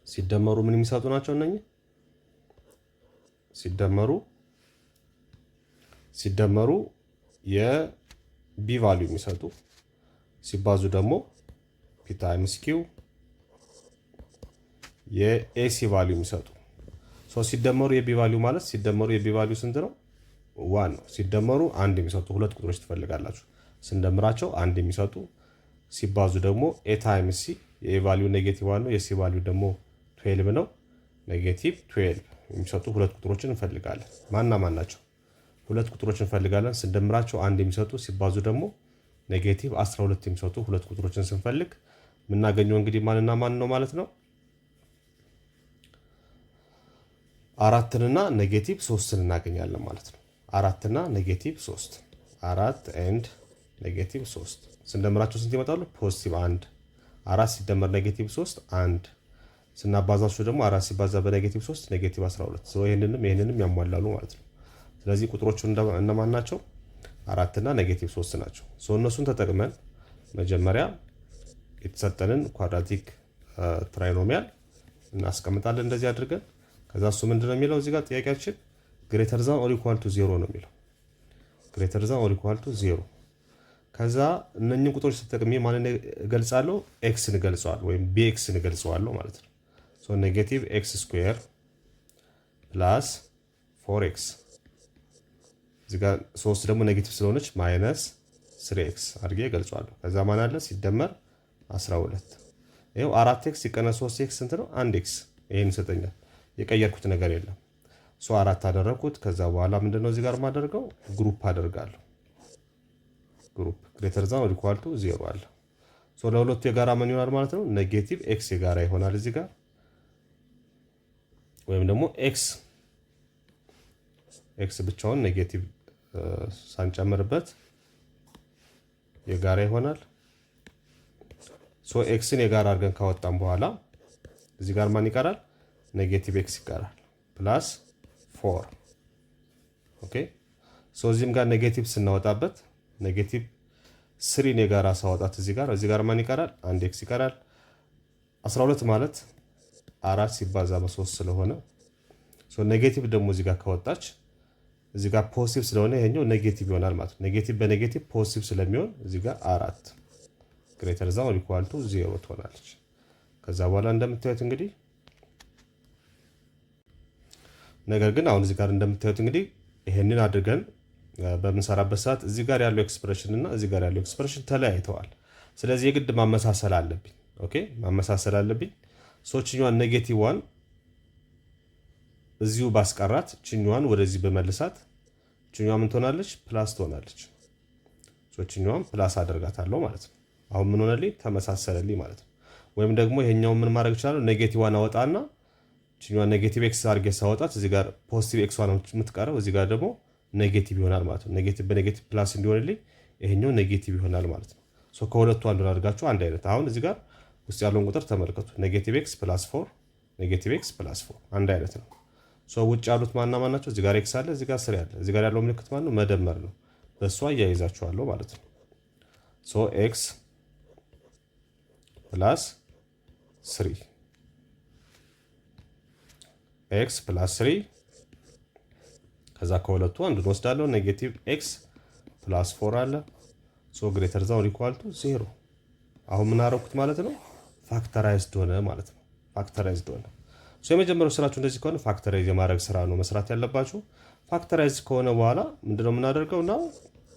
ሲደመሩ ምን የሚሰጡ ናቸው እነኚህ? ሲደመሩ የቢ ቫልዩ የሚሰጡ ሲባዙ ደግሞ ፒ ታይምስ ኪው የኤሲ ቫልዩ የሚሰጡ ሲደመሩ የቢ ቫልዩ ማለት ሲደመሩ የቢ ቫልዩ ስንት ነው? ዋን ነው። ሲደመሩ አንድ የሚሰጡ ሁለት ቁጥሮች ትፈልጋላችሁ። ስንደምራቸው አንድ የሚሰጡ ሲባዙ ደግሞ ኤ ታይምስ ሲ የኤ ቫልዩ ኔጌቲቭ ዋን ነው። የሲ ቫልዩ ደግሞ 12 ነው። ኔጌቲቭ 12 የሚሰጡ ሁለት ቁጥሮችን እንፈልጋለን። ማን ናቸው? ሁለት ቁጥሮችን እንፈልጋለን። ስንደምራቸው አንድ የሚሰጡ ሲባዙ ደግሞ ኔጌቲቭ 12 የሚሰጡ ሁለት ቁጥሮችን ስንፈልግ የምናገኘው እንግዲህ ማንና ማን ነው ማለት ነው? አራትንና ኔጌቲቭ 3ን እናገኛለን ማለት ነው። አራትና ኔጌቲቭ 3 4 ኤንድ ኔጌቲቭ 3 ስንደምራቸው ስንት ይመጣሉ? ፖዚቲቭ 1 4 ሲደመር ኔጌቲቭ 3 1 ስናባዛቸው ደግሞ 4 ሲባዛ በኔጌቲቭ 3 ኔጌቲቭ 12 ይህንንም ያሟላሉ ማለት ነው። ስለዚህ ቁጥሮቹ እነማን ናቸው? አራትና ኔጌቲቭ 3 ናቸው። እነሱን ተጠቅመን መጀመሪያ የተሰጠንን ኳድራቲክ ትራይኖሚያል እናስቀምጣለን እንደዚህ አድርገን። ከዛ እሱ ምንድነው የሚለው እዚህ ጋር ጥያቄያችን ግሬተር ዛን ኦር ኢኳል ቱ 0 ነው የሚለው። ግሬተር ዛን ኦር ኢኳል ቱ 0 ከዛ እነኚህን ቁጥሮች ተጠቅሜ ማንን እገልጻለሁ? ኤክስን እገልጸዋለሁ ወይም ቢኤክስን እገልጸዋለሁ ማለት ነው። ኔጌቲቭ ኤክስ ስኩዌር ፕላስ 4ኤክስ እዚህ ጋር 3 ደግሞ ኔጌቲቭ ስለሆነች ማይነስ 3ኤክስ አድርጌ እገልጸዋለሁ። ከዛ ማን አለ ሲደመር 12 ይኸው 4ኤክስ ሲቀነስ 3ኤክስ ስንት ነው? 1ኤክስ ይሄን ይሰጠኛል። የቀየርኩት ነገር የለም። 4 አደረኩት። ከዛ በኋላ ምንድነው እዚህ ጋር ማደርገው? ግሩፕ አደርጋለሁ። ግሩፕ ግሬተር ዛን ኦር ኢኳል ቱ 0 አለ። ለሁለቱ የጋራ ምን ይሆናል ማለት ነው? ኔጌቲቭ ኤክስ የጋራ ይሆናል እዚህ ጋር ወይም ደግሞ ኤክስ ብቻውን ኔጌቲቭ ሳንጨምርበት የጋራ ይሆናል። ኤክስን የጋራ አድርገን ካወጣን በኋላ እዚህ ጋር ማን ይቀራል? ኔጌቲቭ ኤክስ ይቀራል ፕላስ 4 ኦኬ። እዚህም ጋር ኔጌቲቭ ስናወጣበት ኔጌቲቭ 3 የጋራ ሳወጣት እዚህ ጋር ማን ይቀራል? 1 ኤክስ ይቀራል። 12 ማለት 4 ሲባዛ በ3 ስለሆነ ኔጌቲቭ ደግሞ እዚህ ጋር ከወጣች እዚህ ጋር ፖዚቲቭ ስለሆነ ይሄኛው ኔጌቲቭ ይሆናል ማለት ነው። ኔጌቲቭ በኔጌቲቭ ፖዚቲቭ ስለሚሆን እዚህ ጋር 4 ግሬተር ዛን ኦር ኢኳል ቱ 0 ትሆናለች። ከዛ በኋላ እንደምታዩት እንግዲህ ነገር ግን አሁን እዚህ ጋር እንደምታዩት እንግዲህ ይሄንን አድርገን በምንሰራበት ሰዓት እዚህ ጋር ያለው ኤክስፕሬሽን እና እዚህ ጋር ያለው ኤክስፕሬሽን ተለያይተዋል። ስለዚህ የግድ ማመሳሰል አለብኝ። ኦኬ ማመሳሰል አለብኝ። ችኛዋን ኔጌቲቭ ዋን እዚሁ ባስቀራት ችኛዋን ወደዚህ በመልሳት ችኛዋ ምን ትሆናለች? ፕላስ ትሆናለች። ችኛዋን ፕላስ አደርጋታለሁ ማለት ነው። አሁን ምን ሆነልኝ? ተመሳሰለልኝ ማለት ነው። ወይም ደግሞ ይሄኛውን ምን ማድረግ ይችላል? ኔጌቲቭ ዋን አወጣና ችኛዋን ኔጌቲቭ ኤክስ አድርጌ ሳወጣት እዚህ ጋር ፖዚቲቭ ኤክስ ዋን የምትቀረው እዚህ ጋር ደግሞ ኔጌቲቭ ይሆናል ማለት ነው። ኔጌቲቭ በኔጌቲቭ ፕላስ እንዲሆንልኝ ይሄኛው ኔጌቲቭ ይሆናል ማለት ነው። ከሁለቱ አንዱን አድርጋችሁ አንድ አይነት አሁን እዚህ ጋር ውስጥ ያለውን ቁጥር ተመልከቱ። ኔጌቲቭ ኤክስ ፕላስ 4 ኔጌቲቭ ኤክስ ፕላስ 4 አንድ አይነት ነው። ውጭ ያሉት ማና ማን ናቸው? እዚህ ጋር ኤክስ አለ፣ እዚህ ጋር 3 አለ። እዚህ ጋር ያለው ምልክት ማን ነው? መደመር ነው። በእሷ እያይዛችኋለሁ ማለት ነው። ኤክስ ፕላስ 3 ኤክስ ፕላስ 3 ከዛ ከሁለቱ አንዱን ወስዳለሁ። ኔጌቲቭ ኤክስ ፕላስ 4 አለ። ግሬተር ዛን ኦር ኢኳል ቱ 0 አሁን ምን አደረኩት ማለት ነው? ፋክተራይዝድ ሆነ ማለት ነው። ፋክተራይዝድ ሆነ። የመጀመሪያው ስራችሁ እንደዚህ ከሆነ ፋክተራይዝ የማድረግ ስራ ነው መስራት ያለባችሁ። ፋክተራይዝ ከሆነ በኋላ ምንድነው የምናደርገው ነው?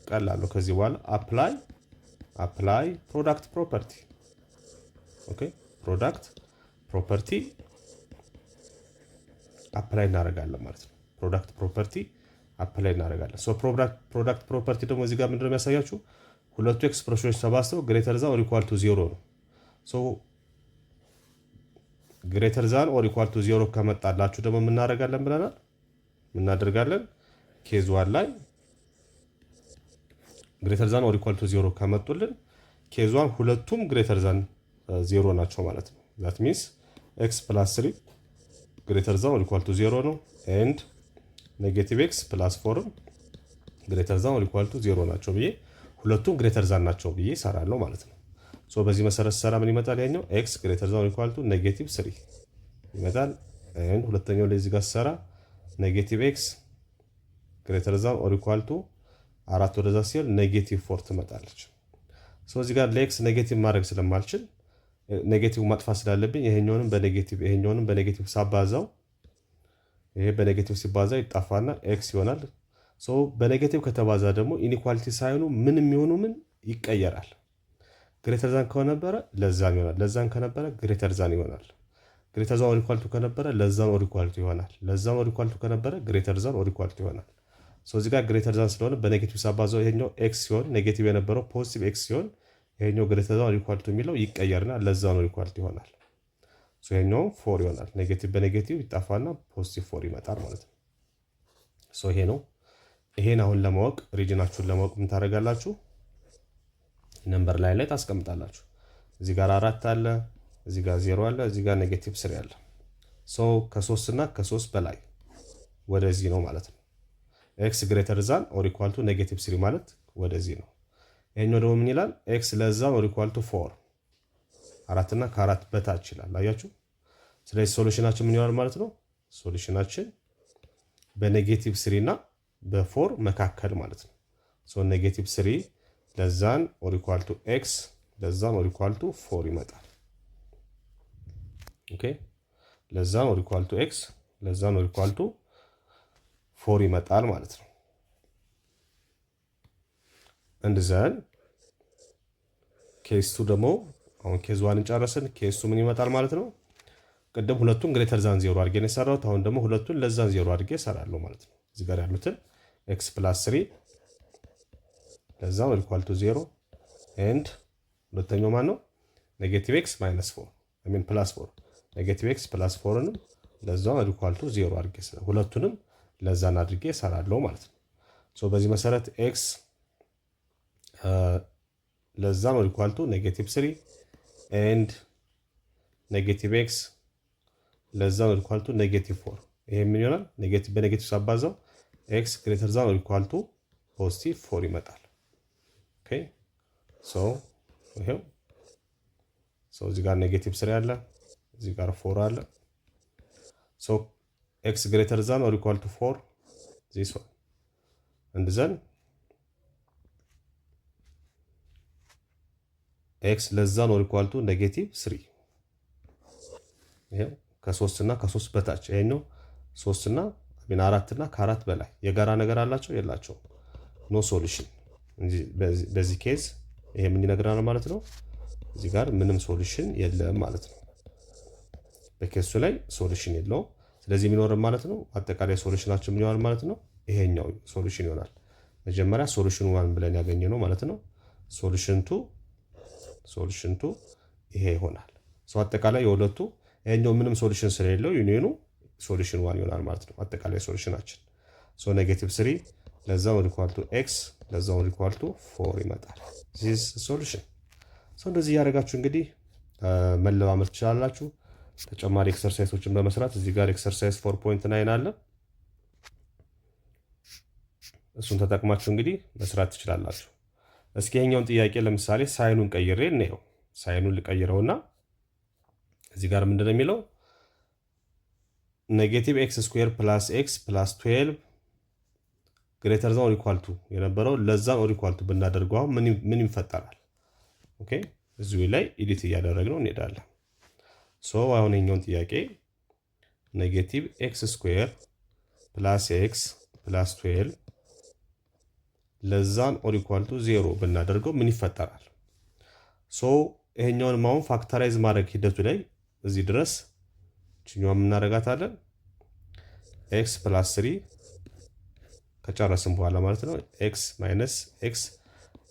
ቀላል ነው። ከዚህ በኋላ አፕላይ ፕሮዳክት ፕሮፐርቲ ኦኬ። ፕሮዳክት ፕሮፐርቲ አፕላይ እናደርጋለን ማለት ነው። ፕሮዳክት ፕሮፐርቲ አፕላይ እናደርጋለን። ፕሮዳክት ፕሮፐርቲ ደግሞ እዚህ ጋር ምንድነው የሚያሳያችሁ? ሁለቱ ኤክስፕሬሽኖች ተባዝተው ግሬተር ዛን ኦር ኢኳል ቱ 0 ነው። ግሬተር ዛን ኦር ኢኳል ቱ 0 ከመጣላችሁ ደግሞ ምን እናደርጋለን ብለናል? ምን እናደርጋለን? ኬዝ 1 ላይ ግሬተር ዛን ኦር ኢኳል ቱ 0 ከመጡልን ኬዝ 1 ሁለቱም ግሬተር ዛን 0 ናቸው ማለት ነው። ዛት ሚንስ ኤክስ ፕላስ 3 ግሬተር ዛን ኦር ኢኳል ቱ 0 ነው ኤንድ ኔጌቲቭ ኤክስ ፕላስ 4 ግሬተር ዛን ኦር ኢኳል ቱ 0 ናቸው ብዬ ሁለቱም ግሬተር ዛን ናቸው ብዬ እሰራለሁ ማለት ነው። በዚህ መሰረት ሰራ ምን ይመጣል? ያኛው ኤክስ ግሬተር ዛን ኦር ኢኳል ቱ ኔጌቲቭ 3 ይመጣል። ኤንድ ሁለተኛው ላይ እዚህ ጋር ሰራ ኔጌቲቭ ኤክስ ግሬተር ዛን ኦር ኢኳል ቱ 4 ወደዛ ሲል ኔጌቲቭ 4 ትመጣለች። እዚህ ጋር ለኤክስ ኔጌቲቭ ማድረግ ስለማልችል ኔጌቲቭ ማጥፋት ስላለብኝ ይሄኛውንም በኔጌቲቭ ሳባዛው ይሄ በኔጌቲቭ ሲባዛ ይጣፋና ኤክስ ይሆናል። በኔጌቲቭ ከተባዛ ደግሞ ኢኒኳሊቲ ሳይኑ ምንም ይሆኑ ምን ይቀየራል። ግሬተር ዛን ከነበረ ለዛን ይሆናል፣ ለዛን ከነበረ ግሬተር ዛን ይሆናል። ግሬተር ዛን ኦር ኢኳል ቱ ከነበረ ለዛን ኦር ኢኳል ቱ ይሆናል፣ ለዛን ኦር ኢኳል ቱ ከነበረ ግሬተር ዛን ኦር ኢኳል ቱ ይሆናል። እዚህ ጋር ግሬተር ዛን ስለሆነ በኔጌቲቭ ሳባዛው ይሄኛው ኤክስ ሲሆን ኔጌቲቭ የነበረው ፖዚቲቭ ኤክስ ሲሆን ይሄኛው ግሬተር ዛን ኦር ኢኳል ቱ የሚለው ይቀየርና ለዛን ኦር ኢኳል ቱ ይሆናል። ይሄኛው 4 ይሆናል። ኔጌቲቭ በኔጌቲቭ ይጣፋና ፖዚቲቭ 4 ይመጣል ማለት ነው። ይሄ ነው። ይሄን አሁን ለማወቅ ሪጅናችሁን ለማወቅ ምን ታደርጋላችሁ? ነምበር ላይ ታስቀምጣላችሁ። እዚህ ጋር 4 አለ፣ እዚህ ጋር 0 አለ፣ እዚህ ጋር ኔጌቲቭ 3 አለ። ከ3 እና ከ3 በላይ ወደዚህ ነው ማለት ነው። ኤክስ ግሬተር ዛን ኦር ኢኳል ቱ ኔጌቲቭ 3 ማለት ወደዚህ ነው። ይሄኛው ደግሞ ምን ይላል? ኤክስ ለዛን ኦር ኢኳል ቱ 4 4 እና ከ4 በታች ይላል። አያችሁ? ስለዚህ ሶሉሽናችን ምን ይሆናል ማለት ነው? ሶሉሽናችን በኔጌቲቭ 3 እና በ4 መካከል ማለት ነው። ኔጌቲቭ 3 ለዛን ኦር ኢኳል ቱ ኤክስ ለዛን ኦር ኢኳል ቱ 4 ይመጣል። ኦኬ ለዛን ኦር ኢኳል ቱ ኤክስ ለዛን ኦር ኢኳል ቱ 4 ይመጣል ማለት ነው። እንደዛን ኬስ 2 ደግሞ አሁን ኬዝ 1 ጨረስን። ኬዝ 2 ምን ይመጣል ማለት ነው? ቅድም ሁለቱን ግሬተር ዛን 0 አድርጌ ነው የሰራሁት። አሁን ደግሞ ሁለቱን ለዛን 0 አድርጌ እሰራለሁ ማለት ነው። እዚህ ጋር ያሉትን ኤክስ ፕላስ 3 ለዛን ኦር ኢኳል ቱ 0 ኤንድ ሁለተኛው ማን ነው? ኔጌቲቭ ኤክስ ማይነስ 4 አይ ሚን ፕላስ 4 ኔጌቲቭ ኤክስ ፕላስ 4ንም ለዛን ኦር ኢኳል ቱ 0 አድርጌ ሁለቱንም ለዛን አድርጌ እሰራለሁ ማለት ነው። በዚህ መሰረት ኤክስ ለዛን ኦር ኢኳል ቱ ኔጌቲቭ 3 ኤንድ ኔጌቲቭ ኤክስ ለዛን ኦር ኢኳል ቱ ኔጌቲቭ 4 ይሄ ምን ይሆናል? ኔጌቲቭ በኔጌቲቭ ሳባዛው ኤክስ ግሬተር ዛን ኦር ኢኳል ቱ ፖዚቲቭ 4 ይመጣል። ኦኬ ይሄው እዚህ ጋር ኔጌቲቭ 3 አለ፣ እዚህ ጋር 4 አለ። ኤክስ ግሬተር ዛን ኦር ኢኳል ቱ 4 ዚስ ዋን and then ኤክስ ለዛን ኦር ኢኳል ቱ ኔጌቲቭ 3 ይሄው ከ3 እና ከ3 በታች ይሄኛው 3 እና 4 እና ከ4 በላይ የጋራ ነገር አላቸው የላቸውም? ኖ ሶሉሽን። በዚህ ኬዝ ይሄ ምን ይነግረናል ማለት ነው? እዚህ ጋር ምንም ሶሉሽን የለም ማለት ነው። በኬሱ ላይ ሶሉሽን የለውም። ስለዚህ የሚኖርም ማለት ነው አጠቃላይ ሶሉሽናችን ምን ይሆናል ማለት ነው? ይሄኛው ሶሉሽን ይሆናል። መጀመሪያ ሶሉሽን 1 ብለን ያገኘነው ማለት ነው። ሶሉሽን 2 ይሄ ይሆናል። አጠቃላይ የሁለቱ ይሄኛው ምንም ሶሉሽን ስለሌለው ዩኒየኑ ሶሉሽን 1 ይሆናል ማለት ነው። አጠቃላይ ሶሉሽናችን ኔጌቲቭ 3 ለዛን ኦር ኢኳል ቱ ኤክስ ለዛን ኦር ኢኳል ቱ 4 ይመጣል። ዚስ ሶሉሽን። እንደዚህ ያደረጋችሁ እንግዲህ መለማመድ ትችላላችሁ። ተጨማሪ ኤክሰርሳይሶችን በመስራት እዚህ ጋር ኤክሰርሳይዝ 4.9 አለ። እሱን ተጠቅማችሁ እንግዲህ መስራት ትችላላችሁ። እስኪ ይሄኛውን ጥያቄ ለምሳሌ ሳይኑን ቀይሬ እንየው። ሳይኑን ልቀይረውና እዚህ ጋር ምንድነው የሚለው? ኔጌቲቭ ኤክስ ስኩዌር ፕላስ ኤክስ ፕላስ 12 ግሬተር ዛን ኦር ኢኳል ቱ የነበረው ለዛን ኦር ኢኳል ቱ ብናደርገው ምን ይፈጠራል? ኦኬ እዚሁ ላይ ኤዲት እያደረግነው እንሄዳለን። አሁን ይሄኛውን ጥያቄ ኔጌቲቭ ኤክስ ስኩዌር ፕላስ ኤክስ ፕላስ 12 ለዛን ኦር ኢኳል ቱ 0 ብናደርገው ምን ይፈጠራል? ይሄኛውን አሁን ፋክተራይዝ ማድረግ ሂደቱ ላይ እዚህ ድረስ እኛም እናደርጋታለን። ኤክስ ፕላስ 3 ከጨረስን በኋላ ማለት ነው ኤክስ ማይነስ ኤክስ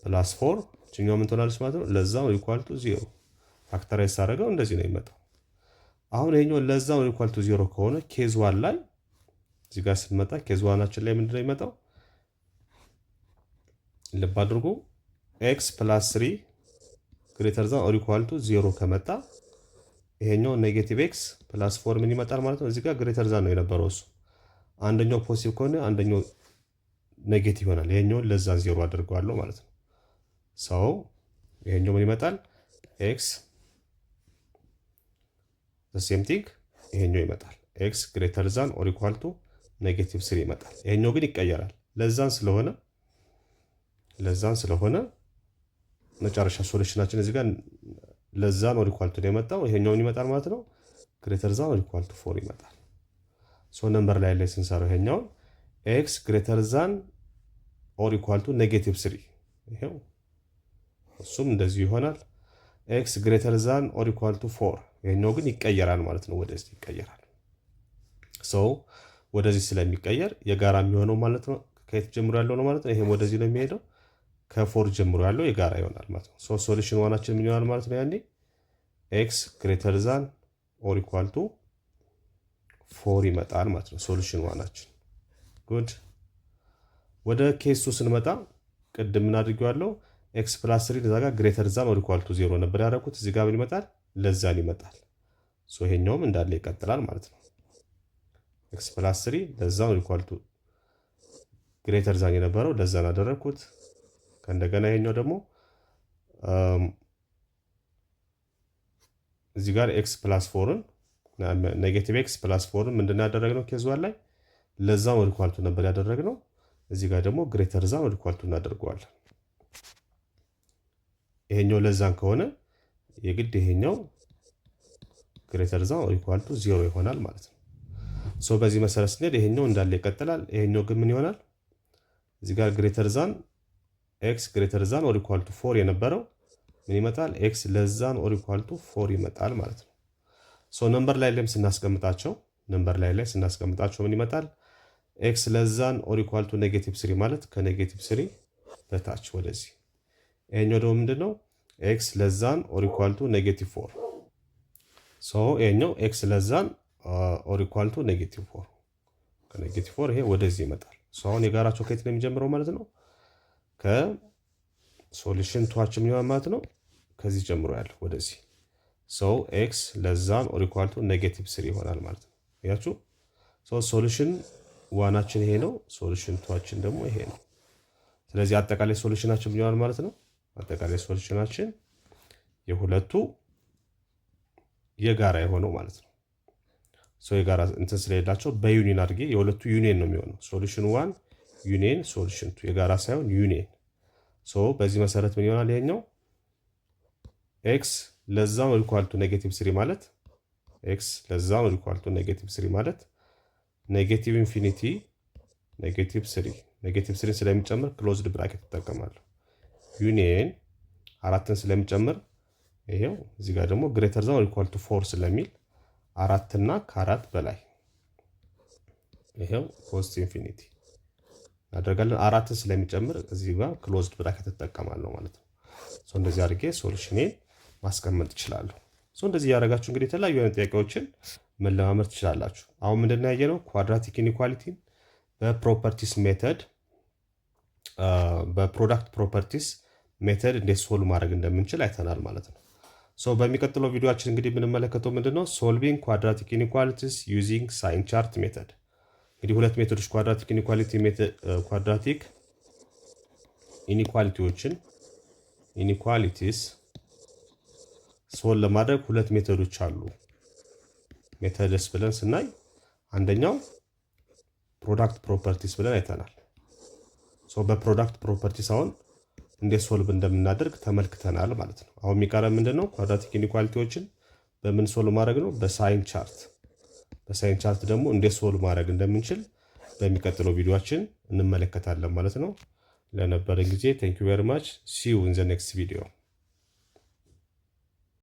ፕላስ 4 እኛም ምን ትሆናለች ማለት ነው? ለዛን ኦር ኢኳል ቱ 0 ፋክተራይዝ ሳደርገው እንደዚህ ነው የሚመጣው። አሁን ይሄኛው ለዛን ኦር ኢኳል ቱ 0 ከሆነ ኬዝ 1 ላይ እዚህ ጋር ስንመጣ ኬዝ 1 ላይ ምንድነው የሚመጣው? ልብ አድርጉ። ኤክስ ፕላስ 3 ግሬተር ዛን ኦር ኢኳል ቱ 0 ከመጣ ይሄኛው ኔጌቲቭ ኤክስ ፕላስ 4 ምን ይመጣል ማለት ነው? እዚህ ጋር ግሬተር ዛን ነው የነበረው እሱ። አንደኛው ፖዚቲቭ ከሆነ አንደኛው ኔጌቲቭ ይሆናል። ይሄኛው ለዛን 0 አድርገዋለሁ ማለት ነው። ይሄኛው ምን ይመጣል? ኤክስ the same thing ይሄኛው ይመጣል። ኤክስ ግሬተር ዛን ኦር ኢኳል ቱ ኔጌቲቭ 3 ይመጣል። ይሄኛው ግን ይቀየራል። ለዛን ስለሆነ መጨረሻ ሶሉሽናችን እዚህ ጋር ለዛን ኦር ኢኳል ቱ ነው የመጣው። ይሄኛውን ይመጣል ማለት ነው። ግሬተር ዛን ኦር ኢኳል ቱ 4 ይመጣል። ሶ ነምበር ላይ ስንሰራው ይሄኛውን ኤክስ ግሬተር ዛን ኦር ኢኳል ቱ ኔጌቲቭ 3 ይሄው እሱም እንደዚህ ይሆናል። ኤክስ ግሬተር ዛን ኦር ኢኳል ቱ 4 ይሄኛው ግን ይቀየራል ማለት ነው። ወደዚህ ይቀየራል። ሶ ወደዚህ ስለሚቀየር የጋራ የሚሆነው ማለት ነው ከየት ጀምሮ ያለው ነው ማለት ነው። ይሄም ወደዚህ ነው የሚሄደው። ከ4 ጀምሮ ያለው የጋራ ይሆናል ማለት ነው። ሶ ሶሉሽን ዋናችን ምን ይሆናል ማለት ነው? ያኔ ኤክስ ግሬተር ዛን ኦር ኢኳል ቱ 4 ይመጣል ማለት ነው ሶሉሽን ዋናችን። ጉድ። ወደ ኬሱ ስንመጣ ቅድም ምን አድርጌዋለሁ? ኤክስ ፕላስ 3 እዛ ጋር ግሬተር ዛን ኦር ኢኳል ቱ 0 ነበር ያደረኩት። እዚህ ጋር ምን ይመጣል? ለዛን ይመጣል። ሶ ይሄኛውም እንዳለ ይቀጥላል ማለት ነው። ኤክስ ፕላስ 3 ለዛን ኦር ኢኳል ቱ ግሬተር ዛን የነበረው ለዛን አደረኩት። ከእንደገና ይሄኛው ደግሞ እዚህ ጋር ኤክስ ፕላስ 4ን ኔጌቲቭ ኤክስ ፕላስ 4ን ምንድን ያደረግነው ኬዝዋን ላይ ለዛን ኦር ኢኳል ቱ ነበር ያደረግነው። እዚህ ጋር ደግሞ ግሬተር ዛን ኦር ኢኳል ቱ እናደርገዋለን። ይሄኛው ለዛን ከሆነ የግድ ይሄኛው ግሬተር ዛን ኦር ኢኳል ቱ 0 ይሆናል ማለት ነው። ሶ በዚህ መሰረት ስንሄድ ይሄኛው እንዳለ ይቀጥላል። ይሄኛው ግን ምን ይሆናል? እዚህ ጋር ግሬተር ዛን ኤክስ ግሬተር ዛን ኦር ኢኳል ቱ 4 የነበረው ምን ይመጣል? ኤክስ ለዛን ኦር ኢኳል ቱ 4 ይመጣል ማለት ነው። ሶ ነምበር ላይም ስናስቀምጣቸው ምን ይመጣል? ኤክስ ለዛን ኦር ኢኳል ቱ ኔጌቲቭ 3 ማለት ከኔጌቲቭ 3 በታች ወደዚህ። ይሄኛው ደግሞ ምንድነው? ኤክስ ለዛን ኦር ኢኳል ቱ ኔጌቲቭ 4። ሶ ይሄኛው ኤክስ ለዛን ኦር ኢኳል ቱ ኔጌቲቭ 4 ከኔጌቲቭ 4 ይሄ ወደዚህ ይመጣል። ሶ አሁን የጋራቸው ከየት ነው የሚጀምረው ማለት ነው? ከሶሉሽን ቷችን ምን ይሆናል ማለት ነው? ከዚህ ጀምሮ ያለው ወደዚህ። ሶ ኤክስ ለዛን ኦር ኢኳል ቱ ኔጌቲቭ 3 ይሆናል ማለት ነው። ያችሁ ሶ ሶሉሽን ዋናችን ይሄ ነው። ሶሉሽን ቷችን ደግሞ ይሄ ነው። ስለዚህ አጠቃላይ ሶሉሽናችን ምን ይሆናል ማለት ነው? አጠቃላይ ሶሉሽናችን የሁለቱ የጋራ የሆነው ማለት ነው። ሶ የጋራ እንትን ስለሌላቸው በዩኒየን አድርጌ የሁለቱ ዩኒየን ነው የሚሆነው። ሶሉሽን 1 ዩኒየን ሶሉሽን 2 የጋራ ሳይሆን ዩኒየን። ሶ በዚህ መሰረት ምን ይሆናል? ይሄኛው ኤክስ ለዛን ኦር ኢኳል ቱ ኔጌቲቭ 3 ማለት ኤክስ ለዛን ኦር ኢኳል ቱ ኔጌቲቭ 3 ማለት ኔጌቲቭ ኢንፊኒቲ ኔጌቲቭ 3 ስለሚጨምር ክሎዝድ ብራኬት ተጠቀማለሁ። ዩኒየን 4ን ስለሚጨምር ይሄው እዚህ ጋር ደግሞ ግሬተር ዛን ኦር ኢኳል ቱ 4 ስለሚል 4 እና ከ4 በላይ ይሄው ፖስት ኢንፊኒቲ እናደርጋለን። 4ን ስለሚጨምር እዚህ ጋር ክሎዝድ ብራኬት ተጠቀማለሁ ማለት ነው። ሶ እንደዚህ አድርጌ ሶሉሽኔን ማስቀመጥ እችላለሁ። ሶ እንደዚህ ያደረጋችሁ እንግዲህ የተለያዩ አይነት ጥያቄዎችን መለማመድ ትችላላችሁ። አሁን ምንድነው ያየነው? ኳድራቲክ ኢኒኳሊቲን በፕሮፐርቲስ ሜተድ በፕሮዳክት ፕሮፐርቲስ ሜተድ እንዴት ሶልቭ ማድረግ እንደምንችል አይተናል ማለት ነው። ሶ በሚቀጥለው ቪዲዮአችን እንግዲህ የምንመለከተው ምንድነው? ሶልቪንግ ኳድራቲክ ኢኒኳሊቲስ ዩዚንግ ሳይን ቻርት ሜተድ። እንግዲህ ሁለት ሜቶዶች ኳድራቲክ ኢኒኳሊቲስ ሶልቭ ለማድረግ ሁለት ሜቶዶች አሉ። ሜተድስ ብለን ስናይ አንደኛው ፕሮዳክት ፕሮፐርቲስ ብለን አይተናል። ሶ በፕሮዳክት ፕሮፐርቲስ አሁን እንዴት ሶልቭ እንደምናደርግ ተመልክተናል ማለት ነው። አሁን የሚቀረን ምንድነው? ኳድራቲክ ኢኒኳሊቲዎችን በምን ሶልቭ ማድረግ ነው? በሳይን ቻርት። በሳይን ቻርት ደግሞ እንዴት ሶልቭ ማድረግ እንደምንችል በሚቀጥለው ቪዲዮአችን እንመለከታለን ማለት ነው። ለነበረን ጊዜ ቴንክ ዩ ቬሪ ማች ሲ ዩ ኢን ዘ ኔክስት ቪዲዮ።